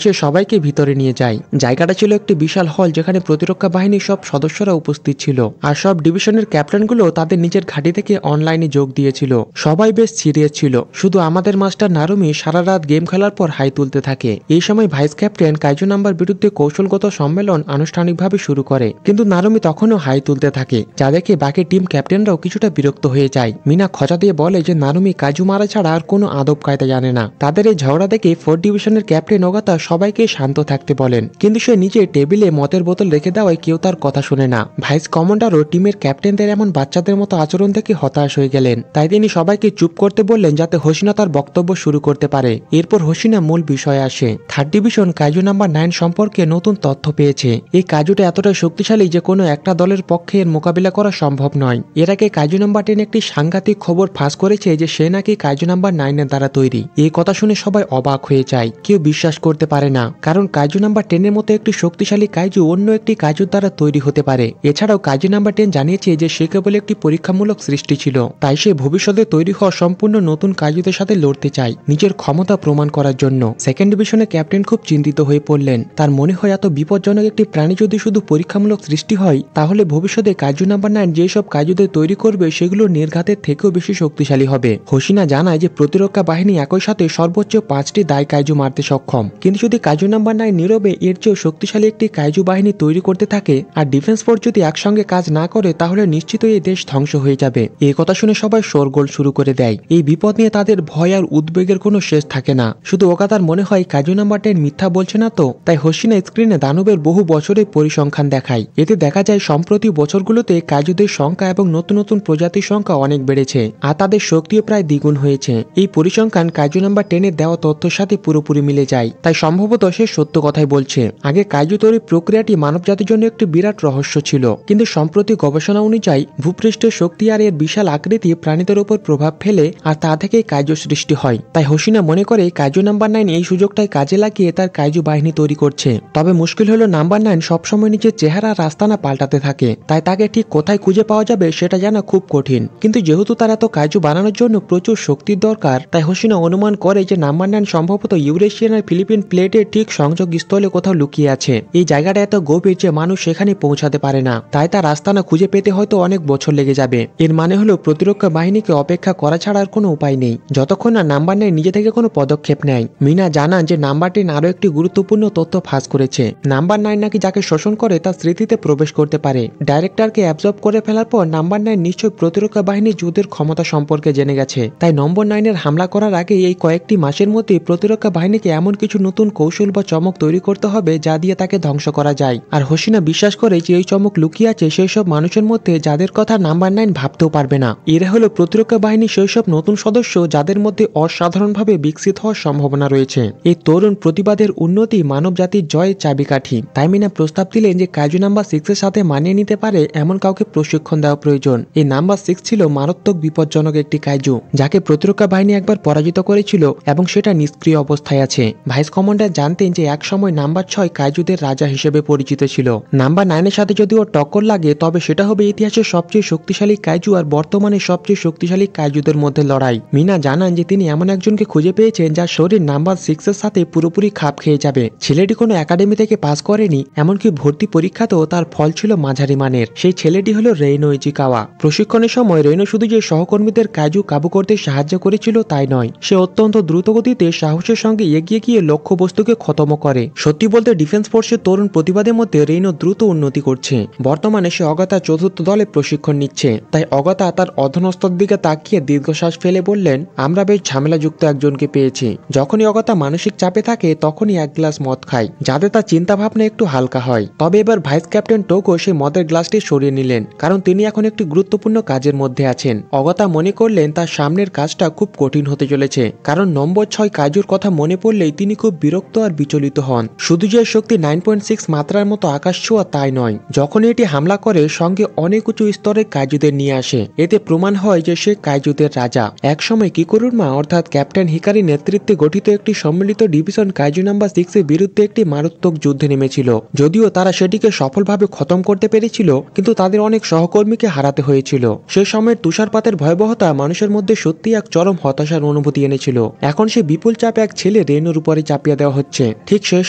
সে সবাইকে ভিতরে নিয়ে যায়। জায়গাটা ছিল একটি বিশাল হল যেখানে প্রতিরক্ষা বাহিনীর সব সদস্যরা উপস্থিত ছিল আর সব ডিভিশনের ক্যাপ্টেনগুলো তাদের নিজের ঘাঁটি থেকে অনলাইনে যোগ দিয়েছিল। সবাই বেশ সিরিয়াস ছিল, শুধু আমাদের মাস্টার নারুমি সারা রাত গেম খেলার পর হাই তুলতে থাকে। এই সময় ভাইস ক্যাপ্টেন কাইজু নাম্বার বিরুদ্ধে কৌশলগত সম্মেলন আনুষ্ঠানিকভাবে শুরু করে, কিন্তু নারুমি তখনও হাই তুলতে থাকে, যা দেখে বাকি টিম ক্যাপ্টেনরাও কিছুটা বিরক্ত হয়ে যায়। মিনা খোঁচা দিয়ে বলে যে নারুমি কাজু মারা ছাড়া আর কোনো আদব কায়দা জানে না। তাদের এই ঝগড়া দেখে 4 ডিভিশনের ক্যাপ্টেন ওগাতা সবাইকে শান্ত থাকতে বলেন, কিন্তু সে নিজে টেবিলে মদের বোতল রেখে দেওয়ায় কেউ তার কথা শুনে না। ভাইস কমান্ডারও টিমের ক্যাপ্টেনদের এমন বাচ্চাদের মতো আচরণ দেখে হতাশ হয়ে গেলেন, তাই তিনি সবাইকে চুপ করতে বললেন যাতে হোসিনা তার বক্তব্য শুরু করতে পারে। এরপর হোসিনা মূল বিষয়ে আসে। 3rd ডিভিশন কাজু নাম্বার 9 সম্পর্কে নতুন তথ্য পেয়েছে। এই কাজুটা এতটাই শক্তিশালী যে কোনো একটা দলের পক্ষে এর মোকাবিলা করা সম্ভব নয়। এর আগে কাজু নাম্বার 10 একটি সাংঘাতিক খবর ফাঁস করেছে যে সে নাকি কাজু নাম্বার 9 এর দ্বারা তৈরি। এই কথা শুনে সবাই অবাক হয়ে যায়, কেউ বিশ্বাস করতে পারে না, কারণ কাজু নাম্বার 10 এর মতো একটি শক্তিশালী কাইজু অন্য একটি কাজুর দ্বারা তৈরি হতে পারে। এছাড়াও কাজু নাম্বার 10 জানিয়েছে যে সে কেবল একটি পরীক্ষামূলক সৃষ্টি ছিল, তাই সে ভবিষ্যতে তৈরি হওয়া সম্পূর্ণ নতুন কাজুদের সাথে লড়তে চায় নিজের ক্ষমতা প্রমাণ করার জন্য। 2nd ডিভিশনের ক্যাপ্টেন খুব চিন্তিত হয়ে পড়লেন। তার মনে হয় এত বিপজ্জনক একটি প্রাণী যদি শুধু পরীক্ষামূলক সৃষ্টি হয়, তাহলে ভবিষ্যতে কাজু নাম্বার 9 যেসব কাজুদের তৈরি করবে সেগুলো নির্ঘাতের থেকেও বেশি শক্তিশালী হবে। হোসিনা জানায় যে প্রতিরক্ষা বাহিনী একই সাথে সর্বোচ্চ 5টি দায় কাইজু মারতে সক্ষম, কিন্তু যদি কাজু নাম্বার 9 নীরবে এর চেয়েও শক্তিশালী একটি কাইজু বাহিনী তৈরি করতে থাকে আর ডিফেন্স ফোর্স যদি একসঙ্গে কাজ না করে, তাহলে নিশ্চিতই এই দেশ ধ্বংস হয়ে যাবে। এই কথা শুনে সবাই শোরগোল শুরু করে দেয়। এই বিপদ নিয়ে তাদের ভয় আর উদ্বেগের কোনো শেষ থাকে না। শুধু ওকাতার মনে হয় কাজু নাম্বার 10 মিথ্যা বলছে না তো। তাই হোসিনা স্ক্রিনে দানবের বহু বছরের পরিসংখ্যান দেখায়। এতে দেখা যায় সম্প্রতি বছরগুলোতে কাজুদের সংখ্যা এবং নতুন নতুন প্রজাতির সংখ্যা অনেক বেড়েছে আর তাদের শক্তিও প্রায় দ্বিগুণ হয়েছে। এই পরিসংখ্যান কাজু নাম্বার 10 এর দেওয়া তথ্যের সাথে পুরোপুরি মিলে যায়, তাই সম্ভবত সে সত্য কথাই বলছে। আগে কাজু তৈরির প্রক্রিয়াটি মানবজাতির জন্য একটি বিরাট রহস্য ছিল, কিন্তু সম্প্রতি গবেষণা অনুযায়ী ভূপৃষ্ঠের শক্তি আর এর বিশাল আকৃতি প্রাণীদের উপর প্রভাব ফেলে আর তা থেকেই কাজু সৃষ্টি হয়। তাই হোসিনা মনে করে কাজু নাম্বার 9 এই সুযোগটাই কাজে লাগিয়ে তার কাজু বাহিনী তৈরি করছে। তবে মুশকিল হলো নাম্বার 9 সবসময় নিজের চেহারা রাস্তানা পাল্টাতে থাকে, তাই তাকে ঠিক কোথায় খুঁজে পাওয়া যাবে সেটা জানা খুব কঠিন। কিন্তু যেহেতু তার এত কাজু বানানোর জন্য প্রচুর শক্তির দরকার, তাই হোসিনা অনুমান করে যে নাম্বার 9 সম্ভবত ইউরেশিয়ান আর ফিলিপিন প্লেটের ঠিক সংযোগ স্থলে কোথাও লুকিয়ে আছে। এই জায়গাটা এত গভীর যে মানুষ সেখানে পৌঁছাতে পারে না, তাই তার রাস্তানা খুঁজে পেতে হয়তো অনেক বছর লেগে যাবে। এর মানে হলো প্রতিরক্ষা বাহিনীকে অপেক্ষা করা ছাড়া আর কোনো উপায় নেই, যতক্ষণ না নাম্বার 9 নিজে থেকে কোনো পদক্ষেপ নেয়। মিনা জানান যে নাম্বার 10 আরো একটি গুরুত্বপূর্ণ তথ্য ফাঁস করেছে। নাম্বার 9 নাকি যাকে শোষণ করে তার স্মৃতিতে প্রবেশ করতে পারে। ডাইরেক্টরকে অ্যাবজর্ব করে ফেলার পর নাম্বার 9 নিশ্চয়ই প্রতিরক্ষা বাহিনীর যুদ্ধের ক্ষমতা সম্পর্কে জেনে গেছে। তাই নম্বর 9 এর হামলা করার আগে এই কয়েকটি মাসের মধ্যে প্রতিরক্ষা বাহিনীকে এমন কিছু নতুন কৌশল বা চমক তৈরি করতে হবে যা দিয়ে তাকে ধ্বংস করা যায়। আর হোসিনা বিশ্বাস করে যে এই চমক লুকিয়ে আছে সেই সব মানুষের মধ্যে যাদের কথা নাম্বার 9 ভাবতেও পারবে না। এরা হলো প্রতিরক্ষা বাহিনীর সেই সব নতুন সদস্য যাদের মধ্যে অসাধারণভাবে বিকশিত হওয়ার সম্ভাবনা রয়েছে। এই তরুণ প্রতিবাদের উন্নতি মানব জাতির জয়ের চাবিকাঠি। তাই মিনা প্রস্তাব দিলেন যে কাজু নাম্বার 6 এর সাথে মানিয়ে নিতে পারে এমন কাউকে প্রশিক্ষণ দেওয়া প্রয়োজন। এই নাম্বার 6 ছিল মারাত্মক বিপজ্জনক একটি কাইজু, যাকে প্রতিরক্ষা বাহিনী একবার পরাজিত করেছিল এবং সেটা নিষ্ক্রিয় অবস্থায় আছে। ভাইস কমান্ডার জানতেন যে এক সময় নাম্বার 6 কাইজুদের রাজা হিসেবে পরিচিত ছিল। নাম্বার 9 এর সাথে যদি ওর টক্কর লাগে তবে সেটা হবে ইতিহাসের সবচেয়ে শক্তিশালী কাইজু আর বর্তমানে সবচেয়ে শক্তিশালী কাইজুদের মধ্যে লড়াই। মিনা জানান যে তিনি এমন একজনকে খুঁজে পেয়েছেন যার শরীর নাম্বার 6 এর সাথে পুরোপুরি খাপ খেয়ে যাবে। ছেলেটি কোনো একাডেমি থেকে পাস করেনি, এমনকি ভর্তি পরীক্ষাতেও তার ফল ছিল মাঝারি মানের। সেই ছেলেটি হলো রেইনো ইচিকাওয়া। প্রশিক্ষণের সময় রেইনো শুধু যে সহকর্মীদের কাইজু কাবু করতে সাহায্য করেছিল তাই নয়, সে অত্যন্ত দ্রুতগতিতে সাহসের সঙ্গে এগিয়ে গিয়ে লক্ষ্যবস্তুকে খতম করে। সত্যি বলতে ডিফেন্স ফোর্সের তরুণ প্রতিবাদের মধ্যে রেইনো দ্রুত উন্নতি করছে। বর্তমানে সে অগাতা চতুর্থ দলে প্রশিক্ষণ নিচ্ছে। তাই অগাতা তার অধস্তর দিকে তাকিয়ে দীর্ঘশ্বাস ফেলে বললেন, আমরা বেশ ঝামেলাযুক্ত একজনকে পেয়েছি। যখনই অগাতা মানসিক চাপে থাকে তখনই এক গ্লাস মদ খায়, যাতে তার চিন্তা ভাবনা একটু হালকা হয়। তবে এবার ভাইস ক্যাপ্টেন টোগো সেই মদের গ্লাসটি সরিয়ে নিলেন, কারণ তিনি এখন একটি গুরুত্বপূর্ণ কাজের মধ্যে আছেন। অগাতা মনে করলেন তার সামনের কাজটা খুব কঠিন হতে চলেছে, কারণ নম্বর 6 কাইজুর কথা মনে পড়লেই তিনি খুব বিরক্ত আর বিচলিত হন। শুধু যে শক্তি 9.6 মাত্রার মতো আকাশ ছোঁয়া তাই নয়, যখন এটি হামলা করে সঙ্গে অনেক উঁচু স্তরের কাইজুদের নিয়ে আসে। এতে প্রমাণ হয় যে সে কাইজুদের রাজা। একসময় কিকুরুরমা অর্থাৎ ক্যাপ্টেন হিকারি নেতৃত্বে গঠিত একটি সম্মিলিত ডিভিশন কাইজু নাম্বার 6 এর বিরুদ্ধে একটি মারাত্মক যুদ্ধে নেমেছিল। যদিও তারা সেটিকে সফলভাবে খতম করতে পেরেছিল, কিন্তু তাদের অনেক সহকর্মীকে হারাতে হয়েছিল। সে সময়ের তুষারপাতের ভয়াবহতা মানুষের মধ্যে সত্যি এক চরম হতাশার অনুভূতি এনেছিল। এখন সে বিপুল চাপে এক ছেলে রেনোর উপরে চাপিয়ে দেওয়া হচ্ছে। ঠিক সেই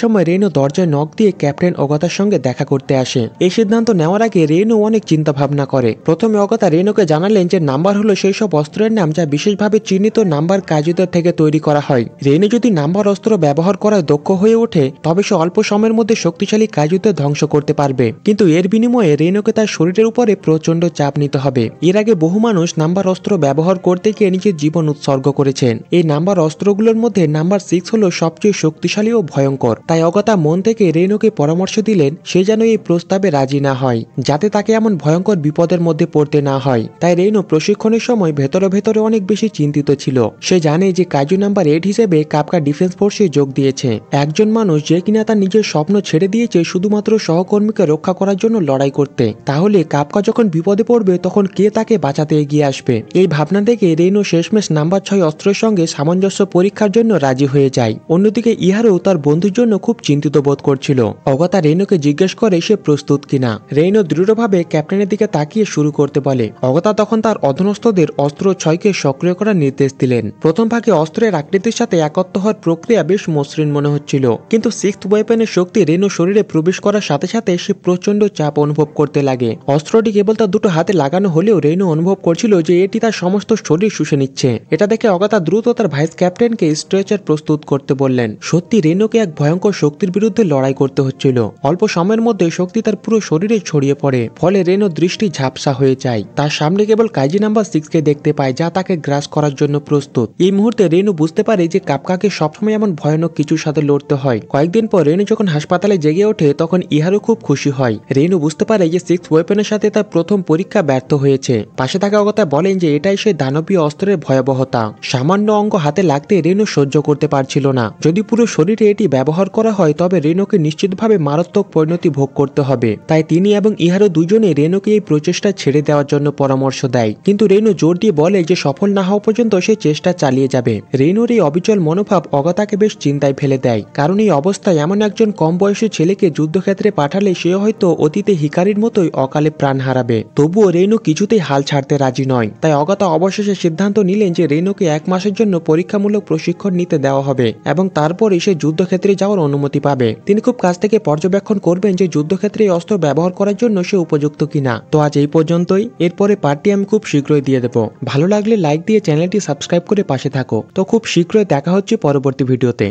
সময় রেনো দরজায় নক দিয়ে ক্যাপ্টেন অগাতার সঙ্গে দেখা করতে আসে। এই সিদ্ধান্ত নেওয়ার আগে রেনো অনেক চিন্তা ভাবনা করে। প্রথমে অগাতা রেনোকে জানালেন যে নাম্বার হলো সেই সব অস্ত্রের নাম যা বিশেষভাবে চিহ্নিত নাম্বার কাইজুদের থেকে তৈরি করা হয়। রেনো যদি নাম্বার অস্ত্র ব্যবহার করায় দক্ষ হয়ে ওঠে তবে সে অল্প সময়ের মধ্যে শক্তিশালী কাইজুদের ধ্বংস করতে পারবে। কিন্তু এর বিনিময়ে রেনোকে তার শরীরের উপরে প্রচন্ড চাপ নিতে হবে। এর আগে বহু মানুষ নাম্বার অস্ত্র ব্যবহার করতে গিয়ে নিজের জীবন উৎসর্গ করেছেন। এই নাম্বার অস্ত্রগুলোর মধ্যে নাম্বার 6 হলো সবচেয়ে শক্তিশালী ও ভয়ঙ্কর। তাই অগাতা মন থেকে রেনোকে পরামর্শ দিলেন সে যেন এই প্রস্তাবে রাজি না হয়, যাতে তাকে এমন ভয়ঙ্কর বিপদের মধ্যে পড়তে না হয়। তাই রেনো প্রশিক্ষণের সময় ভেতরে ভেতরে অনেক বেশি চিন্তিত ছিল। সে জানে যে কাইজু নাম্বার 8 হিসেবে কাপকা ডিফেন্স ফোর্সে যোগ দিয়েছে। একজন মানুষ যে কিনা তার নিজের স্বপ্ন ছেড়ে দিয়েছে শুধুমাত্র সহকর্মীকে রক্ষা করার জন্য লড়াই করতে, তাহলে কাপকা যখন বিপদে পড়বে তখন কে তাকে বাঁচাতে এগিয়ে আসবে? এই ভাবনা থেকে রেনো শেষমেশ নাম্বার 6 অস্ত্রের সঙ্গে সামঞ্জস্য পরীক্ষার জন্য রাজি হয়ে যায়। অন্যদিকে ইহারও তার বন্ধুর জন্য খুব চিন্তিত বোধ করছিল। অগাতা রেনোকে জিজ্ঞেস করে সে প্রস্তুত কিনা। রেনো দৃঢ়ভাবে ক্যাপ্টেনের দিকে তাকিয়ে শুরু করতে বলে। অগাতা তখন তার অধস্তদের অস্ত্র 6কে সক্রিয় করার নির্দেশ দিলেন। প্রথম ভাগে অস্ত্রের আকৃতির সাথে একত্র হওয়ার প্রক্রিয়া বেশ মসৃণ মনে হচ্ছিল, কিন্তু 6th ওয়েপনের শক্তি রেনো শরীরে প্রবেশ করার সাথে সাথে সে প্রচন্ড চাপ অনুভব করতে লাগে। অস্ত্রটি কেবল তার দুটো হাতে লাগানো হলেও রেনো অনুভব করছিল যে এটি তার সমস্ত শরীর শুষে নিচ্ছে। এটা দেখে অগাতা দ্রুত তার ভাইস ক্যাপ্টেনকে স্ট্রেচার প্রস্তুত করতে বললেন। সত্যি রেনোকে এক ভয়ঙ্কর শক্তির বিরুদ্ধে লড়াই করতে হচ্ছিল। অল্প সময়ের মধ্যে শক্তি তার পুরো শরীরে ছড়িয়ে পড়ে, ফলে রেনো দৃষ্টি ঝাপসা হয়ে যায়। তার সামনে কেবল কাইজি নাম্বার 6 কে দেখতে পায়, যা তাকে গ্রাস করার জন্য প্রস্তুত। এই মুহূর্তে রেনো বুঝতে পারে যে কাপকাকে সবসময় এমন ভয়ানক কিছুর সাথে লড়তে হয়। কয়েকদিন পর রেনো যখন হাসপাতালে জেগে ওঠে তখন ইহারও খুব খুশি হয়। রেনো বুঝতে পারে যে 6th ওয়েপনের সাথে তার প্রথম পরীক্ষা ব্যর্থ হয়েছে। পাশে থাকা অগাতা বলেন যে এটাই সেই দানবীয় অস্ত্রের ভয়াবহতা। সামান্য অঙ্গ হাতে লাগতে রেনো সহ্য করতে পারছিল না। যদি পুরো শরীরে এটি ব্যবহার করা হয় তবে রেনোকে নিশ্চিতভাবে মারাত্মক পরিণতি ভোগ করতে হবে। তাই তিনি এবং ইহারও দুজনে রেনোকে এই প্রচেষ্টা ছেড়ে দেওয়ার জন্য পরামর্শ দেয়। কিন্তু রেনো জোর দিয়ে বলে যে সফল না হওয়া পর্যন্ত সে চেষ্টা চালিয়ে যাবে। রেনোর এই অবিচল মনোভাব অগাতাকে বেশ চিন্তায় ফেলে দেয়, কারণ এই অবস্থায় এমন একজন কম বয়সী ছেলেকে যুদ্ধক্ষেত্রে পাঠালে সে হয়তো অতীতে হিকারির মতোই অকালে প্রাণ হারাবে। তবুও রেনো কিছুতেই হাল ছাড়তে রাজি নয়। তাই অগাতা অবশেষে সিদ্ধান্ত নিলেন যে রেনোকে 1 মাসের জন্য পরীক্ষামূলক প্রশিক্ষণ নিতে দেওয়া হবে এবং তারপরে সে যুদ্ধক্ষেত্রে যাওয়ার অনুমতি পাবে। তিনি খুব কাছ থেকে পর্যবেক্ষণ করবেন যে যুদ্ধক্ষেত্রে এই অস্ত্র ব্যবহার করার জন্য সে উপযুক্ত কিনা। তো আজ এই পর্যন্তই। এরপরে পার্টটি আমি খুব শীঘ্রই দিয়ে দেবো। ভালো লাগলে লাইক দিয়ে চ্যানেলটি সাবস্ক্রাইব করে পাশে থাকো। তো খুব শীঘ্রই দেখা হচ্ছে পরবর্তী ভিডিওতে।